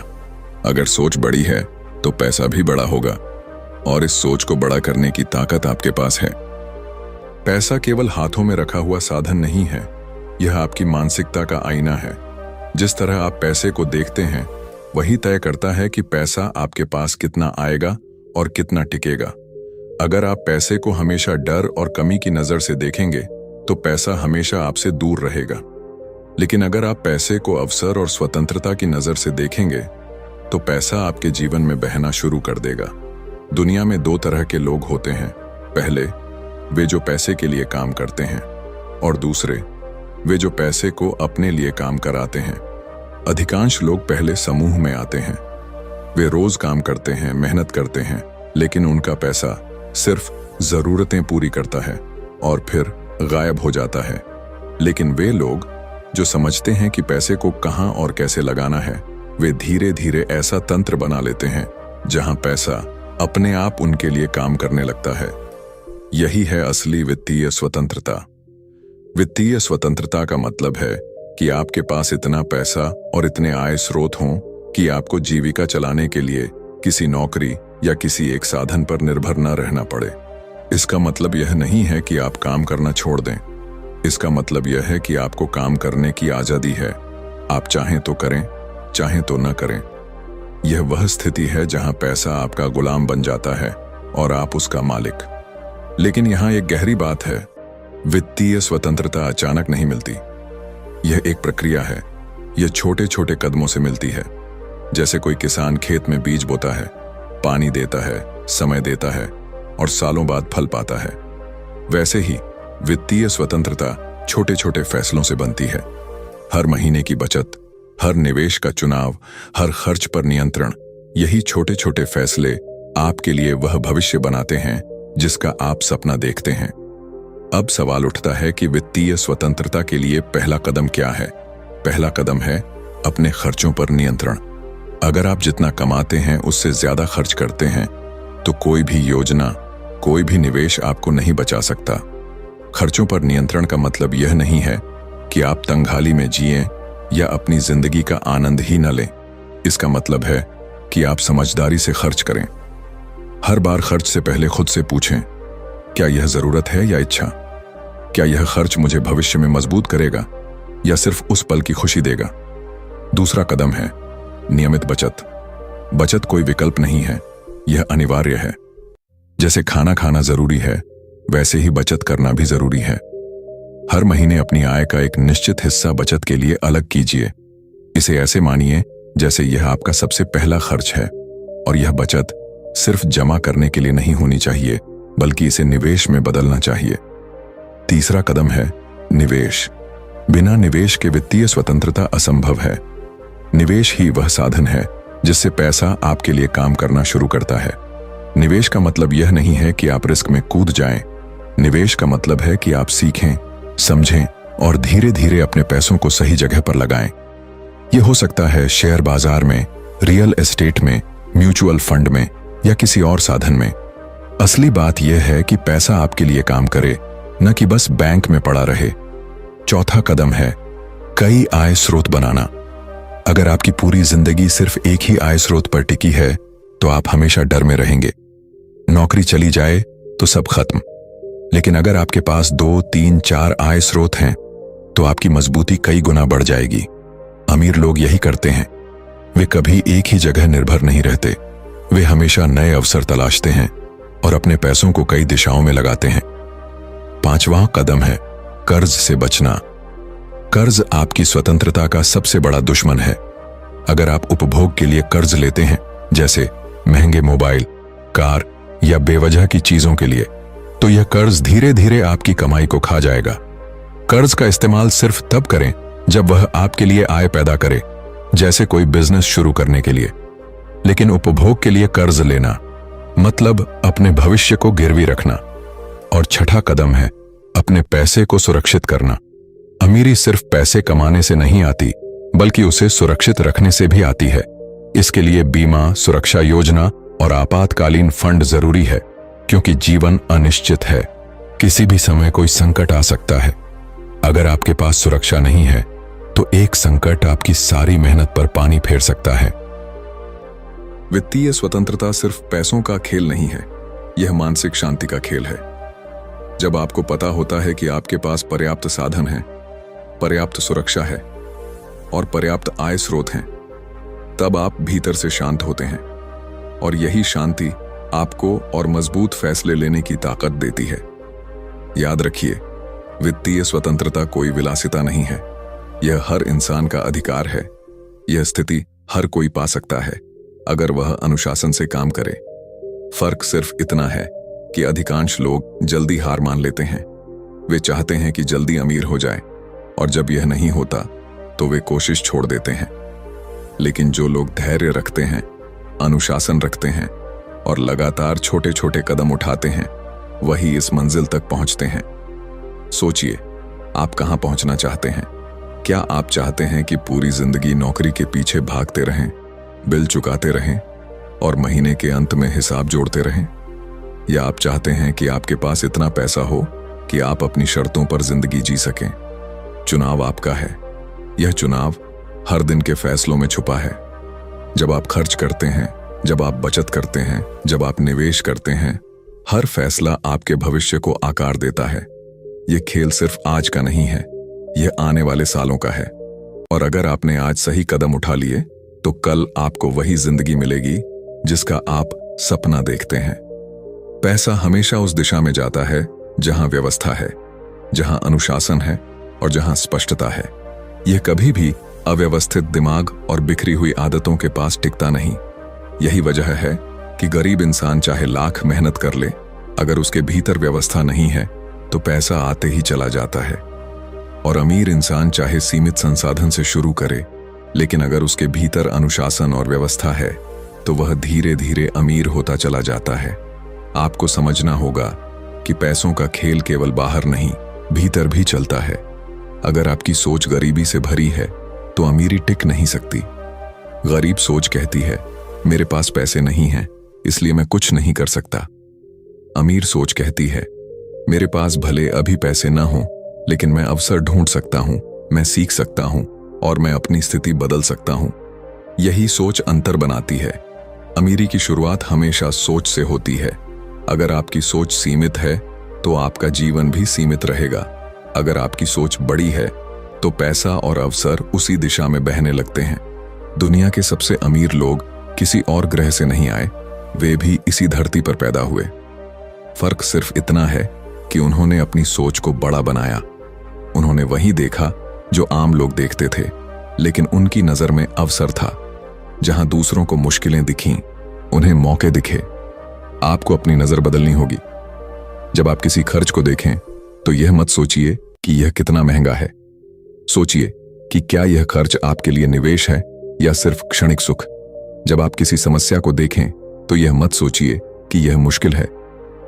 अगर सोच बड़ी है तो पैसा भी बड़ा होगा और इस सोच को बड़ा करने की ताकत आपके पास है। पैसा केवल हाथों में रखा हुआ साधन नहीं है, यह आपकी मानसिकता का आईना है। जिस तरह आप पैसे को देखते हैं, वही तय करता है कि पैसा आपके पास कितना आएगा और कितना टिकेगा। अगर आप पैसे को हमेशा डर और कमी की नजर से देखेंगे, तो पैसा हमेशा आपसे दूर रहेगा। लेकिन अगर आप पैसे को अवसर और स्वतंत्रता की नजर से देखेंगे, तो पैसा आपके जीवन में बहना शुरू कर देगा। दुनिया में दो तरह के लोग होते हैं। पहले, वे जो पैसे के लिए काम करते हैं, और दूसरे, वे जो पैसे को अपने लिए काम कराते हैं। अधिकांश लोग पहले समूह में आते हैं। वे रोज काम करते हैं, मेहनत करते हैं, लेकिन उनका पैसा सिर्फ जरूरतें पूरी करता है और फिर गायब हो जाता है। लेकिन वे लोग जो समझते हैं कि पैसे को कहां और कैसे लगाना है, वे धीरे धीरे ऐसा तंत्र बना लेते हैं जहां पैसा अपने आप उनके लिए काम करने लगता है। यही है असली वित्तीय स्वतंत्रता। वित्तीय स्वतंत्रता का मतलब है कि आपके पास इतना पैसा और इतने आय स्रोत हों कि आपको जीविका चलाने के लिए किसी नौकरी या किसी एक साधन पर निर्भर न रहना पड़े। इसका मतलब यह नहीं है कि आप काम करना छोड़ दें। इसका मतलब यह है कि आपको काम करने की आजादी है। आप चाहें तो करें, चाहें तो न करें। यह वह स्थिति है जहां पैसा आपका गुलाम बन जाता है और आप उसका मालिक। लेकिन यहां एक गहरी बात है, वित्तीय स्वतंत्रता अचानक नहीं मिलती। यह एक प्रक्रिया है। यह छोटे छोटे कदमों से मिलती है। जैसे कोई किसान खेत में बीज बोता है, पानी देता है, समय देता है और सालों बाद फल पाता है, वैसे ही वित्तीय स्वतंत्रता छोटे छोटे फैसलों से बनती है। हर महीने की बचत, हर निवेश का चुनाव, हर खर्च पर नियंत्रण, यही छोटे छोटे फैसले आपके लिए वह भविष्य बनाते हैं जिसका आप सपना देखते हैं। अब सवाल उठता है कि वित्तीय स्वतंत्रता के लिए पहला कदम क्या है? पहला कदम है अपने खर्चों पर नियंत्रण। अगर आप जितना कमाते हैं उससे ज्यादा खर्च करते हैं, तो कोई भी योजना, कोई भी निवेश आपको नहीं बचा सकता। खर्चों पर नियंत्रण का मतलब यह नहीं है कि आप तंगहाली में जिएं या अपनी जिंदगी का आनंद ही न लें। इसका मतलब है कि आप समझदारी से खर्च करें। हर बार खर्च से पहले खुद से पूछें, क्या यह जरूरत है या इच्छा? क्या यह खर्च मुझे भविष्य में मजबूत करेगा या सिर्फ उस पल की खुशी देगा? दूसरा कदम है नियमित बचत। बचत कोई विकल्प नहीं है, यह अनिवार्य है। जैसे खाना खाना जरूरी है, वैसे ही बचत करना भी जरूरी है। हर महीने अपनी आय का एक निश्चित हिस्सा बचत के लिए अलग कीजिए। इसे ऐसे मानिए जैसे यह आपका सबसे पहला खर्च है, और यह बचत सिर्फ जमा करने के लिए नहीं होनी चाहिए, बल्कि इसे निवेश में बदलना चाहिए। तीसरा कदम है निवेश। बिना निवेश के वित्तीय स्वतंत्रता असंभव है। निवेश ही वह साधन है जिससे पैसा आपके लिए काम करना शुरू करता है। निवेश का मतलब यह नहीं है कि आप रिस्क में कूद जाएं। निवेश का मतलब है कि आप सीखें, समझें और धीरे धीरे अपने पैसों को सही जगह पर लगाएं। यह हो सकता है शेयर बाजार में, रियल एस्टेट में, म्यूचुअल फंड में या किसी और साधन में। असली बात यह है कि पैसा आपके लिए काम करे, न कि बस बैंक में पड़ा रहे। चौथा कदम है कई आय स्रोत बनाना। अगर आपकी पूरी जिंदगी सिर्फ एक ही आय स्रोत पर टिकी है तो आप हमेशा डर में रहेंगे। नौकरी चली जाए तो सब खत्म। लेकिन अगर आपके पास 2, 3, 4 आय स्रोत हैं तो आपकी मजबूती कई गुना बढ़ जाएगी। अमीर लोग यही करते हैं। वे कभी एक ही जगह निर्भर नहीं रहते। वे हमेशा नए अवसर तलाशते हैं और अपने पैसों को कई दिशाओं में लगाते हैं। पांचवां कदम है कर्ज से बचना। कर्ज आपकी स्वतंत्रता का सबसे बड़ा दुश्मन है। अगर आप उपभोग के लिए कर्ज लेते हैं, जैसे महंगे मोबाइल, कार या बेवजह की चीजों के लिए, तो यह कर्ज धीरे धीरे आपकी कमाई को खा जाएगा। कर्ज का इस्तेमाल सिर्फ तब करें जब वह आपके लिए आय पैदा करे, जैसे कोई बिजनेस शुरू करने के लिए। लेकिन उपभोग के लिए कर्ज लेना मतलब अपने भविष्य को गिरवी रखना। और छठा कदम है अपने पैसे को सुरक्षित करना। अमीरी सिर्फ पैसे कमाने से नहीं आती, बल्कि उसे सुरक्षित रखने से भी आती है। इसके लिए बीमा, सुरक्षा योजना और आपातकालीन फंड जरूरी है, क्योंकि जीवन अनिश्चित है। किसी भी समय कोई संकट आ सकता है। अगर आपके पास सुरक्षा नहीं है तो एक संकट आपकी सारी मेहनत पर पानी फेर सकता है। वित्तीय स्वतंत्रता सिर्फ पैसों का खेल नहीं है, यह मानसिक शांति का खेल है। जब आपको पता होता है कि आपके पास पर्याप्त साधन हैं, पर्याप्त सुरक्षा है और पर्याप्त आय स्रोत हैं, तब आप भीतर से शांत होते हैं। और यही शांति आपको और मजबूत फैसले लेने की ताकत देती है। याद रखिए, वित्तीय स्वतंत्रता कोई विलासिता नहीं है, यह हर इंसान का अधिकार है। यह स्थिति हर कोई पा सकता है अगर वह अनुशासन से काम करे। फर्क सिर्फ इतना है कि अधिकांश लोग जल्दी हार मान लेते हैं। वे चाहते हैं कि जल्दी अमीर हो जाए, और जब यह नहीं होता तो वे कोशिश छोड़ देते हैं। लेकिन जो लोग धैर्य रखते हैं, अनुशासन रखते हैं और लगातार छोटे छोटे कदम उठाते हैं, वही इस मंजिल तक पहुंचते हैं। सोचिए, आप कहां पहुंचना चाहते हैं? क्या आप चाहते हैं कि पूरी जिंदगी नौकरी के पीछे भागते रहें, बिल चुकाते रहें और महीने के अंत में हिसाब जोड़ते रहें? या आप चाहते हैं कि आपके पास इतना पैसा हो कि आप अपनी शर्तों पर जिंदगी जी सकें? चुनाव आपका है। यह चुनाव हर दिन के फैसलों में छुपा है। जब आप खर्च करते हैं, जब आप बचत करते हैं, जब आप निवेश करते हैं, हर फैसला आपके भविष्य को आकार देता है। यह खेल सिर्फ आज का नहीं है, यह आने वाले सालों का है। और अगर आपने आज सही कदम उठा लिए तो कल आपको वही जिंदगी मिलेगी जिसका आप सपना देखते हैं। पैसा हमेशा उस दिशा में जाता है जहां व्यवस्था है, जहां अनुशासन है और जहां स्पष्टता है। यह कभी भी अव्यवस्थित दिमाग और बिखरी हुई आदतों के पास टिकता नहीं। यही वजह है कि गरीब इंसान चाहे लाख मेहनत कर ले, अगर उसके भीतर व्यवस्था नहीं है तो पैसा आते ही चला जाता है। और अमीर इंसान चाहे सीमित संसाधन से शुरू करे, लेकिन अगर उसके भीतर अनुशासन और व्यवस्था है तो वह धीरे धीरे अमीर होता चला जाता है। आपको समझना होगा कि पैसों का खेल केवल बाहर नहीं, भीतर भी चलता है। अगर आपकी सोच गरीबी से भरी है तो अमीरी टिक नहीं सकती। गरीब सोच कहती है, मेरे पास पैसे नहीं हैं, इसलिए मैं कुछ नहीं कर सकता। अमीर सोच कहती है, मेरे पास भले अभी पैसे ना हों, लेकिन मैं अवसर ढूंढ सकता हूं, मैं सीख सकता हूं और मैं अपनी स्थिति बदल सकता हूं। यही सोच अंतर बनाती है। अमीरी की शुरुआत हमेशा सोच से होती है। अगर आपकी सोच सीमित है तो आपका जीवन भी सीमित रहेगा। अगर आपकी सोच बड़ी है तो पैसा और अवसर उसी दिशा में बहने लगते हैं। दुनिया के सबसे अमीर लोग किसी और ग्रह से नहीं आए, वे भी इसी धरती पर पैदा हुए। फर्क सिर्फ इतना है कि उन्होंने अपनी सोच को बड़ा बनाया। उन्होंने वही देखा जो आम लोग देखते थे, लेकिन उनकी नजर में अवसर था। जहां दूसरों को मुश्किलें दिखीं, उन्हें मौके दिखे। आपको अपनी नजर बदलनी होगी। जब आप किसी खर्च को देखें तो यह मत सोचिए कि यह कितना महंगा है। सोचिए कि क्या यह खर्च आपके लिए निवेश है या सिर्फ क्षणिक सुख। जब आप किसी समस्या को देखें तो यह मत सोचिए कि यह मुश्किल है।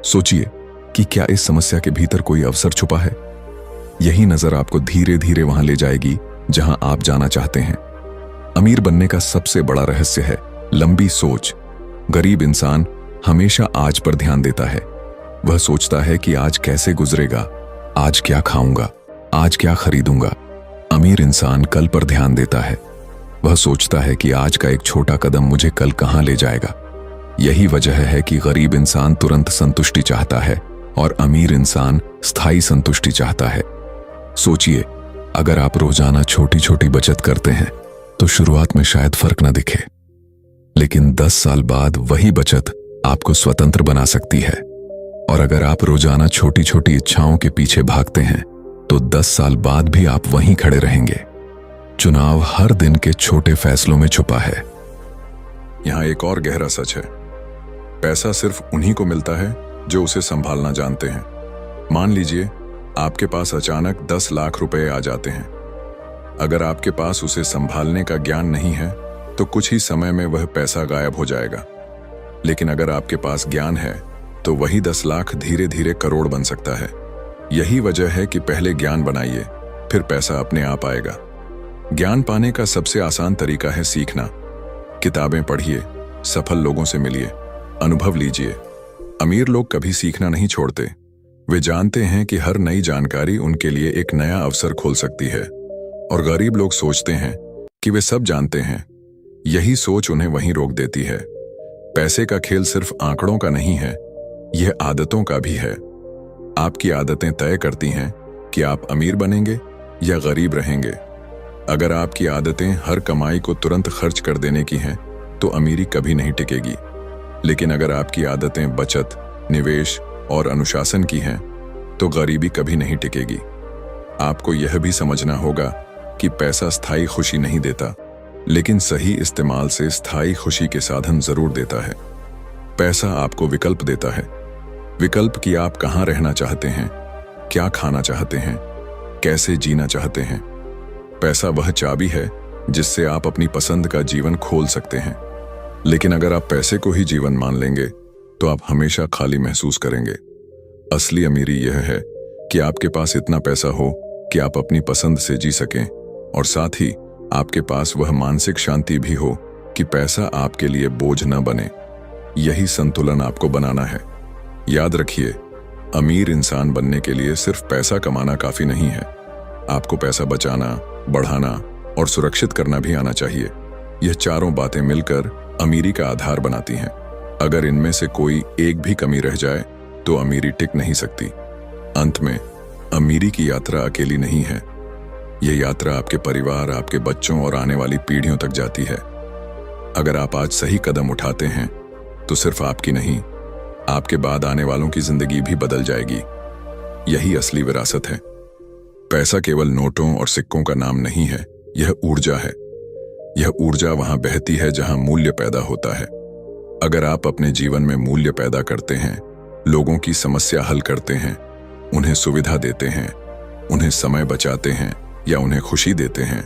सोचिए कि क्या इस समस्या के भीतर कोई अवसर छुपा है। यही नजर आपको धीरे धीरे वहां ले जाएगी जहां आप जाना चाहते हैं। अमीर बनने का सबसे बड़ा रहस्य है लंबी सोच। गरीब इंसान हमेशा आज पर ध्यान देता है। वह सोचता है कि आज कैसे गुजरेगा, आज क्या खाऊंगा, आज क्या खरीदूंगा। अमीर इंसान कल पर ध्यान देता है। वह सोचता है कि आज का एक छोटा कदम मुझे कल कहां ले जाएगा। यही वजह है कि गरीब इंसान तुरंत संतुष्टि चाहता है और अमीर इंसान स्थायी संतुष्टि चाहता है। सोचिए, अगर आप रोजाना छोटी छोटी बचत करते हैं तो शुरुआत में शायद फर्क न दिखे, लेकिन 10 साल बाद वही बचत आपको स्वतंत्र बना सकती है। और अगर आप रोजाना छोटी छोटी इच्छाओं के पीछे भागते हैं तो 10 साल बाद भी आप वहीं खड़े रहेंगे। चुनाव हर दिन के छोटे फैसलों में छुपा है। यहां एक और गहरा सच है, पैसा सिर्फ उन्हीं को मिलता है जो उसे संभालना जानते हैं। मान लीजिए आपके पास अचानक 10 लाख रुपए आ जाते हैं। अगर आपके पास उसे संभालने का ज्ञान नहीं है तो कुछ ही समय में वह पैसा गायब हो जाएगा। लेकिन अगर आपके पास ज्ञान है तो वही 10 लाख धीरे धीरे करोड़ बन सकता है। यही वजह है कि पहले ज्ञान बनाइए, फिर पैसा अपने आप आएगा। ज्ञान पाने का सबसे आसान तरीका है सीखना। किताबें पढ़िए, सफल लोगों से मिलिए, अनुभव लीजिए। अमीर लोग कभी सीखना नहीं छोड़ते। वे जानते हैं कि हर नई जानकारी उनके लिए एक नया अवसर खोल सकती है। और गरीब लोग सोचते हैं कि वे सब जानते हैं। यही सोच उन्हें वहीं रोक देती है। पैसे का खेल सिर्फ आंकड़ों का नहीं है, यह आदतों का भी है। आपकी आदतें तय करती हैं कि आप अमीर बनेंगे या गरीब रहेंगे। अगर आपकी आदतें हर कमाई को तुरंत खर्च कर देने की हैं तो अमीरी कभी नहीं टिकेगी। लेकिन अगर आपकी आदतें बचत, निवेश और अनुशासन की हैं तो गरीबी कभी नहीं टिकेगी। आपको यह भी समझना होगा कि पैसा स्थायी खुशी नहीं देता, लेकिन सही इस्तेमाल से स्थायी खुशी के साधन जरूर देता है। पैसा आपको विकल्प देता है। विकल्प कि आप कहां रहना चाहते हैं, क्या खाना चाहते हैं, कैसे जीना चाहते हैं। पैसा वह चाबी है जिससे आप अपनी पसंद का जीवन खोल सकते हैं। लेकिन अगर आप पैसे को ही जीवन मान लेंगे तो आप हमेशा खाली महसूस करेंगे। असली अमीरी यह है कि आपके पास इतना पैसा हो कि आप अपनी पसंद से जी सकें, और साथ ही आपके पास वह मानसिक शांति भी हो कि पैसा आपके लिए बोझ न बने। यही संतुलन आपको बनाना है। याद रखिए, अमीर इंसान बनने के लिए सिर्फ पैसा कमाना काफी नहीं है। आपको पैसा बचाना, बढ़ाना और सुरक्षित करना भी आना चाहिए। यह चारों बातें मिलकर अमीरी का आधार बनाती हैं। अगर इनमें से कोई एक भी कमी रह जाए तो अमीरी टिक नहीं सकती। अंत में अमीरी की यात्रा अकेली नहीं है। यह यात्रा आपके परिवार, आपके बच्चों और आने वाली पीढ़ियों तक जाती है। अगर आप आज सही कदम उठाते हैं तो सिर्फ आपकी नहीं, आपके बाद आने वालों की जिंदगी भी बदल जाएगी। यही असली विरासत है। पैसा केवल नोटों और सिक्कों का नाम नहीं है, यह ऊर्जा है। यह ऊर्जा वहां बहती है जहां मूल्य पैदा होता है। अगर आप अपने जीवन में मूल्य पैदा करते हैं, लोगों की समस्या हल करते हैं, उन्हें सुविधा देते हैं, उन्हें समय बचाते हैं या उन्हें खुशी देते हैं,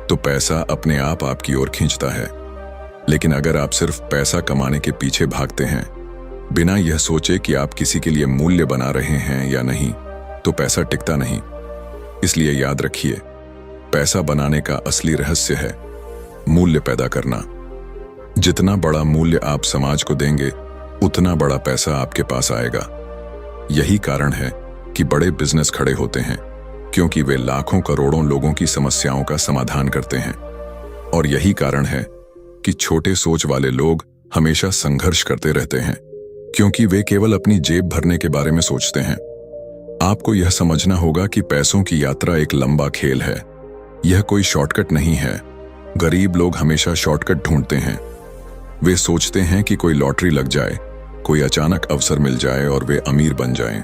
तो पैसा अपने आप आपकी ओर खींचता है। लेकिन अगर आप सिर्फ पैसा कमाने के पीछे भागते हैं बिना यह सोचे कि आप किसी के लिए मूल्य बना रहे हैं या नहीं, तो पैसा टिकता नहीं। इसलिए याद रखिए, पैसा बनाने का असली रहस्य है मूल्य पैदा करना। जितना बड़ा मूल्य आप समाज को देंगे, उतना बड़ा पैसा आपके पास आएगा। यही कारण है कि बड़े बिजनेस खड़े होते हैं, क्योंकि वे लाखों करोड़ों लोगों की समस्याओं का समाधान करते हैं। और यही कारण है कि छोटे सोच वाले लोग हमेशा संघर्ष करते रहते हैं, क्योंकि वे केवल अपनी जेब भरने के बारे में सोचते हैं। आपको यह समझना होगा कि पैसों की यात्रा एक लंबा खेल है। यह कोई शॉर्टकट नहीं है। गरीब लोग हमेशा शॉर्टकट ढूंढते हैं, वे सोचते हैं कि कोई लॉटरी लग जाए, कोई अचानक अवसर मिल जाए और वे अमीर बन जाएं।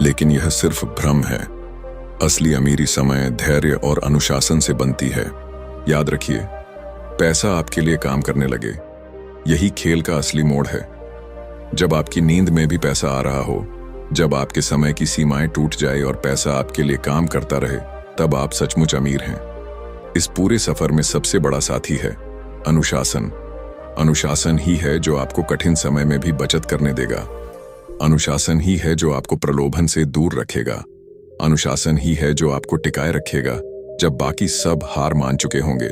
लेकिन यह सिर्फ भ्रम है। असली अमीरी समय, धैर्य और अनुशासन से बनती है। याद रखिए, पैसा आपके लिए काम करने लगे, यही खेल का असली मोड़ है। जब आपकी नींद में भी पैसा आ रहा हो, जब आपके समय की सीमाएं टूट जाए और पैसा आपके लिए काम करता रहे, तब आप सचमुच अमीर हैं। इस पूरे सफर में सबसे बड़ा साथी है अनुशासन। अनुशासन ही है जो आपको कठिन समय में भी बचत करने देगा। अनुशासन ही है जो आपको प्रलोभन से दूर रखेगा। अनुशासन ही है जो आपको टिकाए रखेगा जब बाकी सब हार मान चुके होंगे।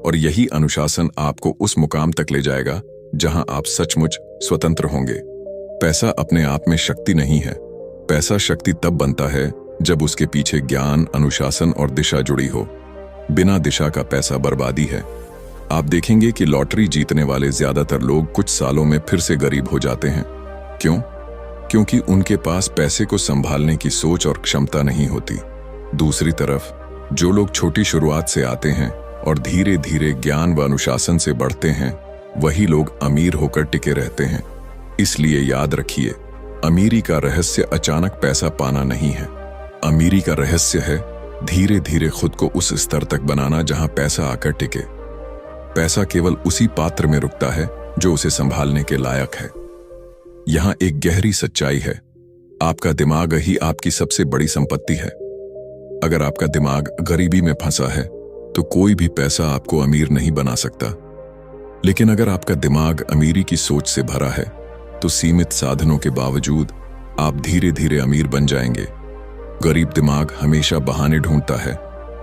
और यही अनुशासन आपको उस मुकाम तक ले जाएगा जहां आप सचमुच स्वतंत्र होंगे। पैसा अपने आप में शक्ति नहीं है। पैसा शक्ति तब बनता है जब उसके पीछे ज्ञान, अनुशासन और दिशा जुड़ी हो। बिना दिशा का पैसा बर्बादी है। आप देखेंगे कि लॉटरी जीतने वाले ज्यादातर लोग कुछ सालों में फिर से गरीब हो जाते हैं। क्यों? क्योंकि उनके पास पैसे को संभालने की सोच और क्षमता नहीं होती। दूसरी तरफ जो लोग छोटी शुरुआत से आते हैं और धीरे धीरे ज्ञान व अनुशासन से बढ़ते हैं, वही लोग अमीर होकर टिके रहते हैं। इसलिए याद रखिए, अमीरी का रहस्य अचानक पैसा पाना नहीं है। अमीरी का रहस्य है धीरे धीरे खुद को उस स्तर तक बनाना जहां पैसा आकर टिके। पैसा केवल उसी पात्र में रुकता है जो उसे संभालने के लायक है। यहां एक गहरी सच्चाई है, आपका दिमाग ही आपकी सबसे बड़ी संपत्ति है। अगर आपका दिमाग गरीबी में फंसा है तो कोई भी पैसा आपको अमीर नहीं बना सकता। लेकिन अगर आपका दिमाग अमीरी की सोच से भरा है तो सीमित साधनों के बावजूद आप धीरे धीरे अमीर बन जाएंगे। गरीब दिमाग हमेशा बहाने ढूंढता है,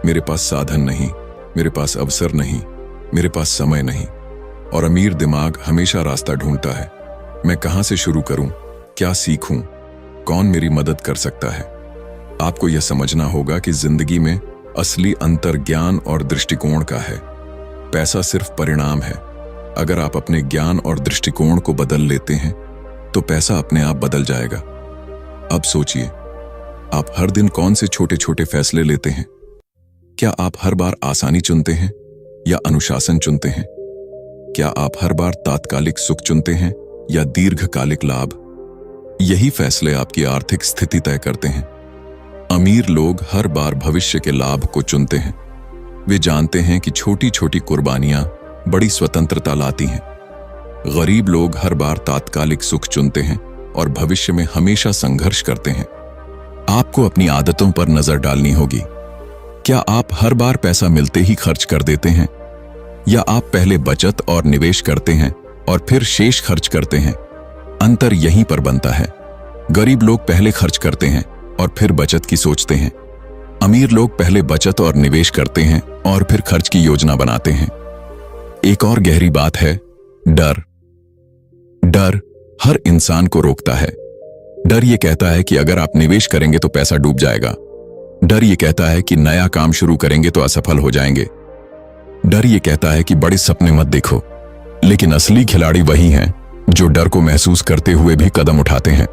मेरे पास साधन नहीं, मेरे पास अवसर नहीं, मेरे पास समय नहीं। और अमीर दिमाग हमेशा रास्ता ढूंढता है, मैं कहां से शुरू करूं, क्या सीखूं, कौन मेरी मदद कर सकता है। आपको यह समझना होगा कि जिंदगी में असली अंतर ज्ञान और दृष्टिकोण का है। पैसा सिर्फ परिणाम है। अगर आप अपने ज्ञान और दृष्टिकोण को बदल लेते हैं तो पैसा अपने आप बदल जाएगा। अब सोचिए, आप हर दिन कौन से छोटे छोटे फैसले लेते हैं? क्या आप हर बार आसानी चुनते हैं या अनुशासन चुनते हैं? क्या आप हर बार तात्कालिक सुख चुनते हैं या दीर्घकालिक लाभ? यही फैसले आपकी आर्थिक स्थिति तय करते हैं। अमीर लोग हर बार भविष्य के लाभ को चुनते हैं। वे जानते हैं कि छोटी छोटी कुर्बानियां बड़ी स्वतंत्रता लाती हैं। गरीब लोग हर बार तात्कालिक सुख चुनते हैं और भविष्य में हमेशा संघर्ष करते हैं। आपको अपनी आदतों पर नजर डालनी होगी। क्या आप हर बार पैसा मिलते ही खर्च कर देते हैं या आप पहले बचत और निवेश करते हैं और फिर शेष खर्च करते हैं? अंतर यहीं पर बनता है। गरीब लोग पहले खर्च करते हैं और फिर बचत की सोचते हैं। अमीर लोग पहले बचत और निवेश करते हैं और फिर खर्च की योजना बनाते हैं। एक और गहरी बात है डर। डर हर इंसान को रोकता है। डर ये कहता है कि अगर आप निवेश करेंगे तो पैसा डूब जाएगा। डर ये कहता है कि नया काम शुरू करेंगे तो असफल हो जाएंगे। डर ये कहता है कि बड़े सपने मत देखो। लेकिन असली खिलाड़ी वही हैं जो डर को महसूस करते हुए भी कदम उठाते हैं।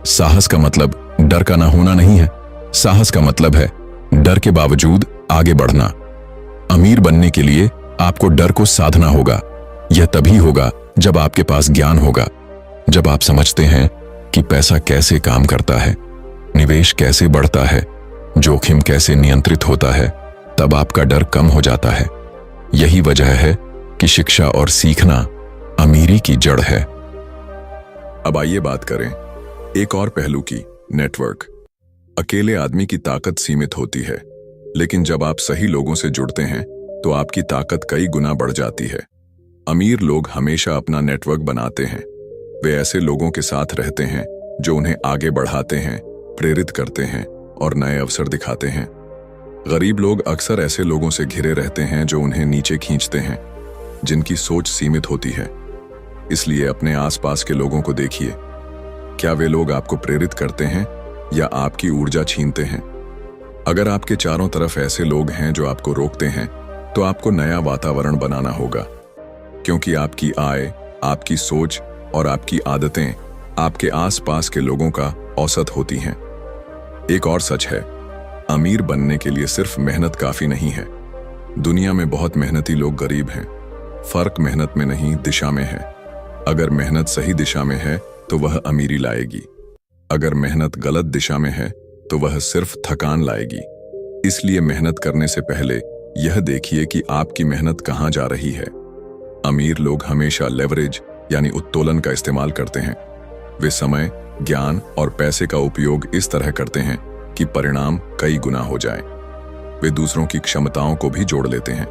साहस का मतलब डर का ना होना नहीं है। साहस का मतलब है डर के बावजूद आगे बढ़ना। अमीर बनने के लिए आपको डर को साधना होगा। यह तभी होगा जब आपके पास ज्ञान होगा, जब आप समझते हैं कि पैसा कैसे काम करता है, निवेश कैसे बढ़ता है, जोखिम कैसे नियंत्रित होता है। तब आपका डर कम हो जाता है। यही वजह है कि शिक्षा और सीखना अमीरी की जड़ है। अब आइए बात करें एक और पहलू की, नेटवर्क। अकेले आदमी की ताकत सीमित होती है, लेकिन जब आप सही लोगों से जुड़ते हैं तो आपकी ताकत कई गुना बढ़ जाती है। अमीर लोग हमेशा अपना नेटवर्क बनाते हैं। वे ऐसे लोगों के साथ रहते हैं जो उन्हें आगे बढ़ाते हैं, प्रेरित करते हैं और नए अवसर दिखाते हैं। गरीब लोग अक्सर ऐसे लोगों से घिरे रहते हैं जो उन्हें नीचे खींचते हैं, जिनकी सोच सीमित होती है। इसलिए अपने आसपास के लोगों को देखिए। क्या वे लोग आपको प्रेरित करते हैं या आपकी ऊर्जा छीनते हैं? अगर आपके चारों तरफ ऐसे लोग हैं जो आपको रोकते हैं तो आपको नया वातावरण बनाना होगा, क्योंकि आपकी आय, आपकी सोच और आपकी आदतें आपके आसपास के लोगों का औसत होती हैं। एक और सच है, अमीर बनने के लिए सिर्फ मेहनत काफी नहीं है। दुनिया में बहुत मेहनती लोग गरीब हैं। फर्क मेहनत में नहीं, दिशा में है। अगर मेहनत सही दिशा में है तो वह अमीरी लाएगी, अगर मेहनत गलत दिशा में है तो वह सिर्फ थकान लाएगी। इसलिए मेहनत करने से पहले यह देखिए कि आपकी मेहनत कहाँ जा रही है। अमीर लोग हमेशा लेवरेज यानी उत्तोलन का इस्तेमाल करते हैं। वे समय, ज्ञान और पैसे का उपयोग इस तरह करते हैं कि परिणाम कई गुना हो जाए। वे दूसरों की क्षमताओं को भी जोड़ लेते हैं।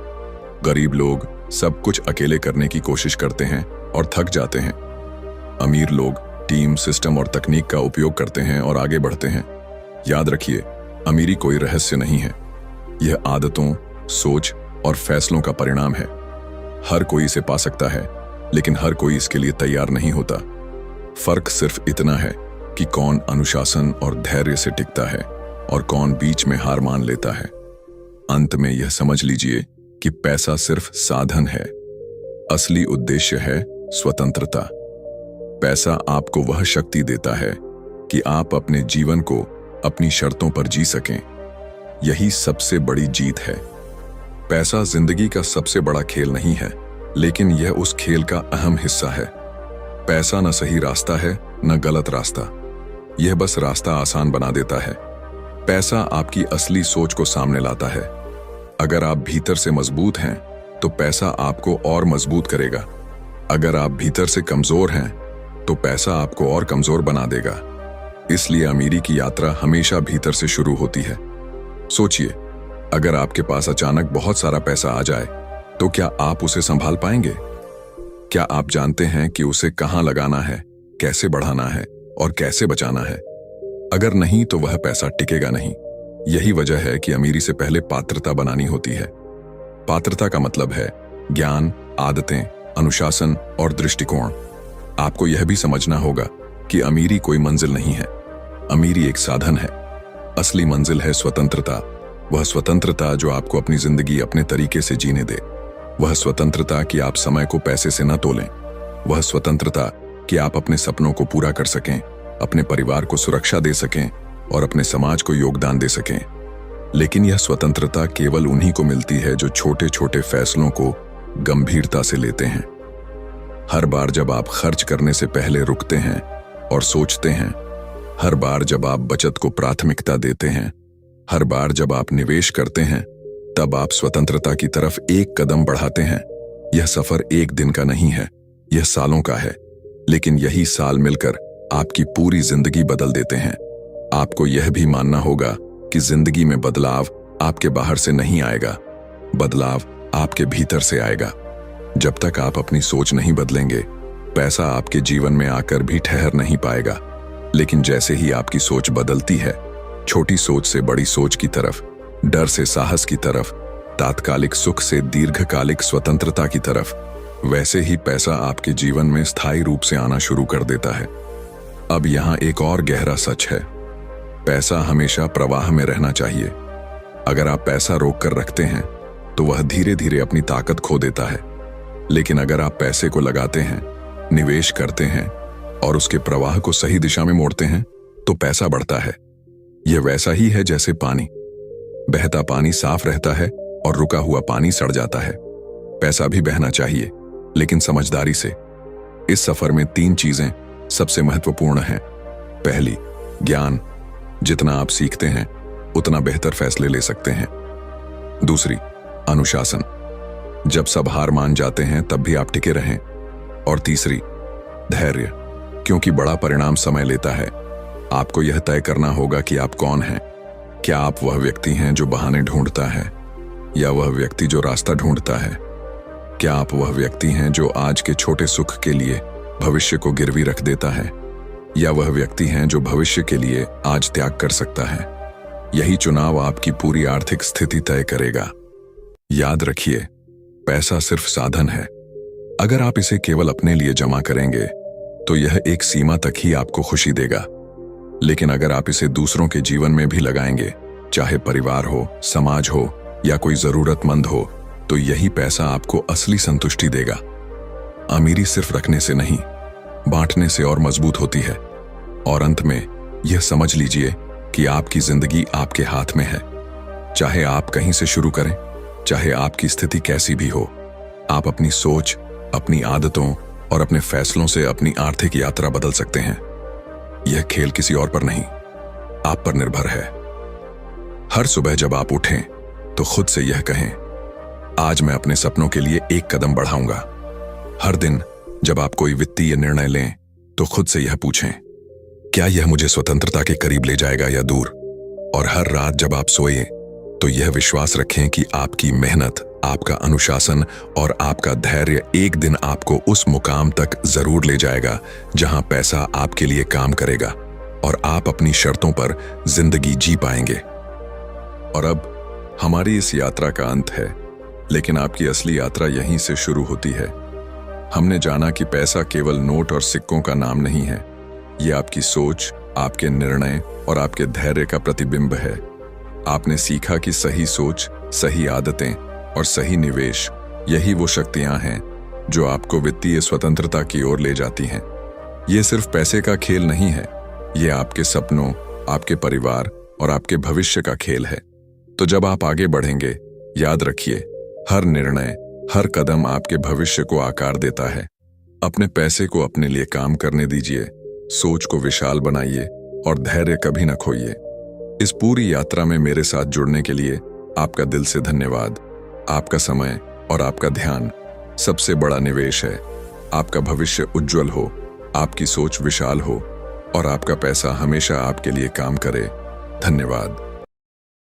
गरीब लोग सब कुछ अकेले करने की कोशिश करते हैं और थक जाते हैं। अमीर लोग टीम, सिस्टम और तकनीक का उपयोग करते हैं और आगे बढ़ते हैं। याद रखिए, अमीरी कोई रहस्य नहीं है। यह आदतों, सोच और फैसलों का परिणाम है। हर कोई इसे पा सकता है, लेकिन हर कोई इसके लिए तैयार नहीं होता। फर्क सिर्फ इतना है कि कौन अनुशासन और धैर्य से टिकता है और कौन बीच में हार मान लेता है। अंत में यह समझ लीजिए कि पैसा सिर्फ साधन है, असली उद्देश्य है स्वतंत्रता। पैसा आपको वह शक्ति देता है कि आप अपने जीवन को अपनी शर्तों पर जी सकें। यही सबसे बड़ी जीत है। पैसा जिंदगी का सबसे बड़ा खेल नहीं है, लेकिन यह उस खेल का अहम हिस्सा है। पैसा न सही रास्ता है न गलत रास्ता, यह बस रास्ता आसान बना देता है। पैसा आपकी असली सोच को सामने लाता है। अगर आप भीतर से मजबूत हैं तो पैसा आपको और मजबूत करेगा। अगर आप भीतर से कमजोर हैं तो पैसा आपको और कमजोर बना देगा। इसलिए अमीरी की यात्रा हमेशा भीतर से शुरू होती है। सोचिए, अगर आपके पास अचानक बहुत सारा पैसा आ जाए तो क्या आप उसे संभाल पाएंगे? क्या आप जानते हैं कि उसे कहां लगाना है, कैसे बढ़ाना है और कैसे बचाना है? अगर नहीं तो वह पैसा टिकेगा नहीं। यही वजह है कि अमीरी से पहले पात्रता बनानी होती है। पात्रता का मतलब है ज्ञान, आदतें, अनुशासन और दृष्टिकोण। आपको यह भी समझना होगा कि अमीरी कोई मंजिल नहीं है, अमीरी एक साधन है। असली मंजिल है स्वतंत्रता। वह स्वतंत्रता जो आपको अपनी जिंदगी अपने तरीके से जीने दे। वह स्वतंत्रता कि आप समय को पैसे से न तोलें। वह स्वतंत्रता कि आप अपने सपनों को पूरा कर सकें, अपने परिवार को सुरक्षा दे सकें और अपने समाज को योगदान दे सकें। लेकिन यह स्वतंत्रता केवल उन्हीं को मिलती है जो छोटे छोटे फैसलों को गंभीरता से लेते हैं। हर बार जब आप खर्च करने से पहले रुकते हैं और सोचते हैं, हर बार जब आप बचत को प्राथमिकता देते हैं, हर बार जब आप निवेश करते हैं, तब आप स्वतंत्रता की तरफ एक कदम बढ़ाते हैं। यह सफर एक दिन का नहीं है, यह सालों का है। लेकिन यही साल मिलकर आपकी पूरी जिंदगी बदल देते हैं। आपको यह भी मानना होगा कि जिंदगी में बदलाव आपके बाहर से नहीं आएगा, बदलाव आपके भीतर से आएगा। जब तक आप अपनी सोच नहीं बदलेंगे, पैसा आपके जीवन में आकर भी ठहर नहीं पाएगा। लेकिन जैसे ही आपकी सोच बदलती है, छोटी सोच से बड़ी सोच की तरफ, डर से साहस की तरफ, तात्कालिक सुख से दीर्घकालिक स्वतंत्रता की तरफ, वैसे ही पैसा आपके जीवन में स्थायी रूप से आना शुरू कर देता है। अब यहाँ एक और गहरा सच है, पैसा हमेशा प्रवाह में रहना चाहिए। अगर आप पैसा रोक कर रखते हैं तो वह धीरे धीरे अपनी ताकत खो देता है। लेकिन अगर आप पैसे को लगाते हैं, निवेश करते हैं और उसके प्रवाह को सही दिशा में मोड़ते हैं तो पैसा बढ़ता है। यह वैसा ही है जैसे पानी। बहता पानी साफ रहता है और रुका हुआ पानी सड़ जाता है। पैसा भी बहना चाहिए, लेकिन समझदारी से। इस सफर में 3 चीजें सबसे महत्वपूर्ण हैं। पहली, ज्ञान। जितना आप सीखते हैं उतना बेहतर फैसले ले सकते हैं। दूसरी, अनुशासन। जब सब हार मान जाते हैं तब भी आप टिके रहें। और तीसरी, धैर्य, क्योंकि बड़ा परिणाम समय लेता है। आपको यह तय करना होगा कि आप कौन हैं। क्या आप वह व्यक्ति हैं जो बहाने ढूंढता है, या वह व्यक्ति जो रास्ता ढूंढता है? क्या आप वह व्यक्ति हैं जो आज के छोटे सुख के लिए भविष्य को गिरवी रख देता है, या वह व्यक्ति हैं जो भविष्य के लिए आज त्याग कर सकता है? यही चुनाव आपकी पूरी आर्थिक स्थिति तय करेगा। याद रखिए, पैसा सिर्फ साधन है। अगर आप इसे केवल अपने लिए जमा करेंगे तो यह एक सीमा तक ही आपको खुशी देगा। लेकिन अगर आप इसे दूसरों के जीवन में भी लगाएंगे, चाहे परिवार हो, समाज हो या कोई जरूरतमंद हो, तो यही पैसा आपको असली संतुष्टि देगा। अमीरी सिर्फ रखने से नहीं, बांटने से और मजबूत होती है। और अंत में यह समझ लीजिए कि आपकी जिंदगी आपके हाथ में है। चाहे आप कहीं से शुरू करें, चाहे आपकी स्थिति कैसी भी हो, आप अपनी सोच, अपनी आदतों और अपने फैसलों से अपनी आर्थिक यात्रा बदल सकते हैं। यह खेल किसी और पर नहीं, आप पर निर्भर है। हर सुबह जब आप उठें तो खुद से यह कहें, आज मैं अपने सपनों के लिए एक कदम बढ़ाऊंगा। हर दिन जब आप कोई वित्तीय निर्णय लें तो खुद से यह पूछें, क्या यह मुझे स्वतंत्रता के करीब ले जाएगा या दूर। और हर रात जब आप सोएं तो यह विश्वास रखें कि आपकी मेहनत, आपका अनुशासन और आपका धैर्य एक दिन आपको उस मुकाम तक जरूर ले जाएगा जहां पैसा आपके लिए काम करेगा और आप अपनी शर्तों पर जिंदगी जी पाएंगे। और अब हमारी इस यात्रा का अंत है, लेकिन आपकी असली यात्रा यहीं से शुरू होती है। हमने जाना कि पैसा केवल नोट और सिक्कों का नाम नहीं है, यह आपकी सोच, आपके निर्णय और आपके धैर्य का प्रतिबिंब है। आपने सीखा कि सही सोच, सही आदतें और सही निवेश, यही वो शक्तियां हैं जो आपको वित्तीय स्वतंत्रता की ओर ले जाती हैं। ये सिर्फ पैसे का खेल नहीं है, ये आपके सपनों, आपके परिवार और आपके भविष्य का खेल है। तो जब आप आगे बढ़ेंगे, याद रखिए, हर निर्णय, हर कदम आपके भविष्य को आकार देता है। अपने पैसे को अपने लिए काम करने दीजिए, सोच को विशाल बनाइए और धैर्य कभी न खोइए। इस पूरी यात्रा में मेरे साथ जुड़ने के लिए आपका दिल से धन्यवाद। आपका समय और आपका ध्यान सबसे बड़ा निवेश है। आपका भविष्य उज्जवल हो, आपकी सोच विशाल हो और आपका पैसा हमेशा आपके लिए काम करे। धन्यवाद।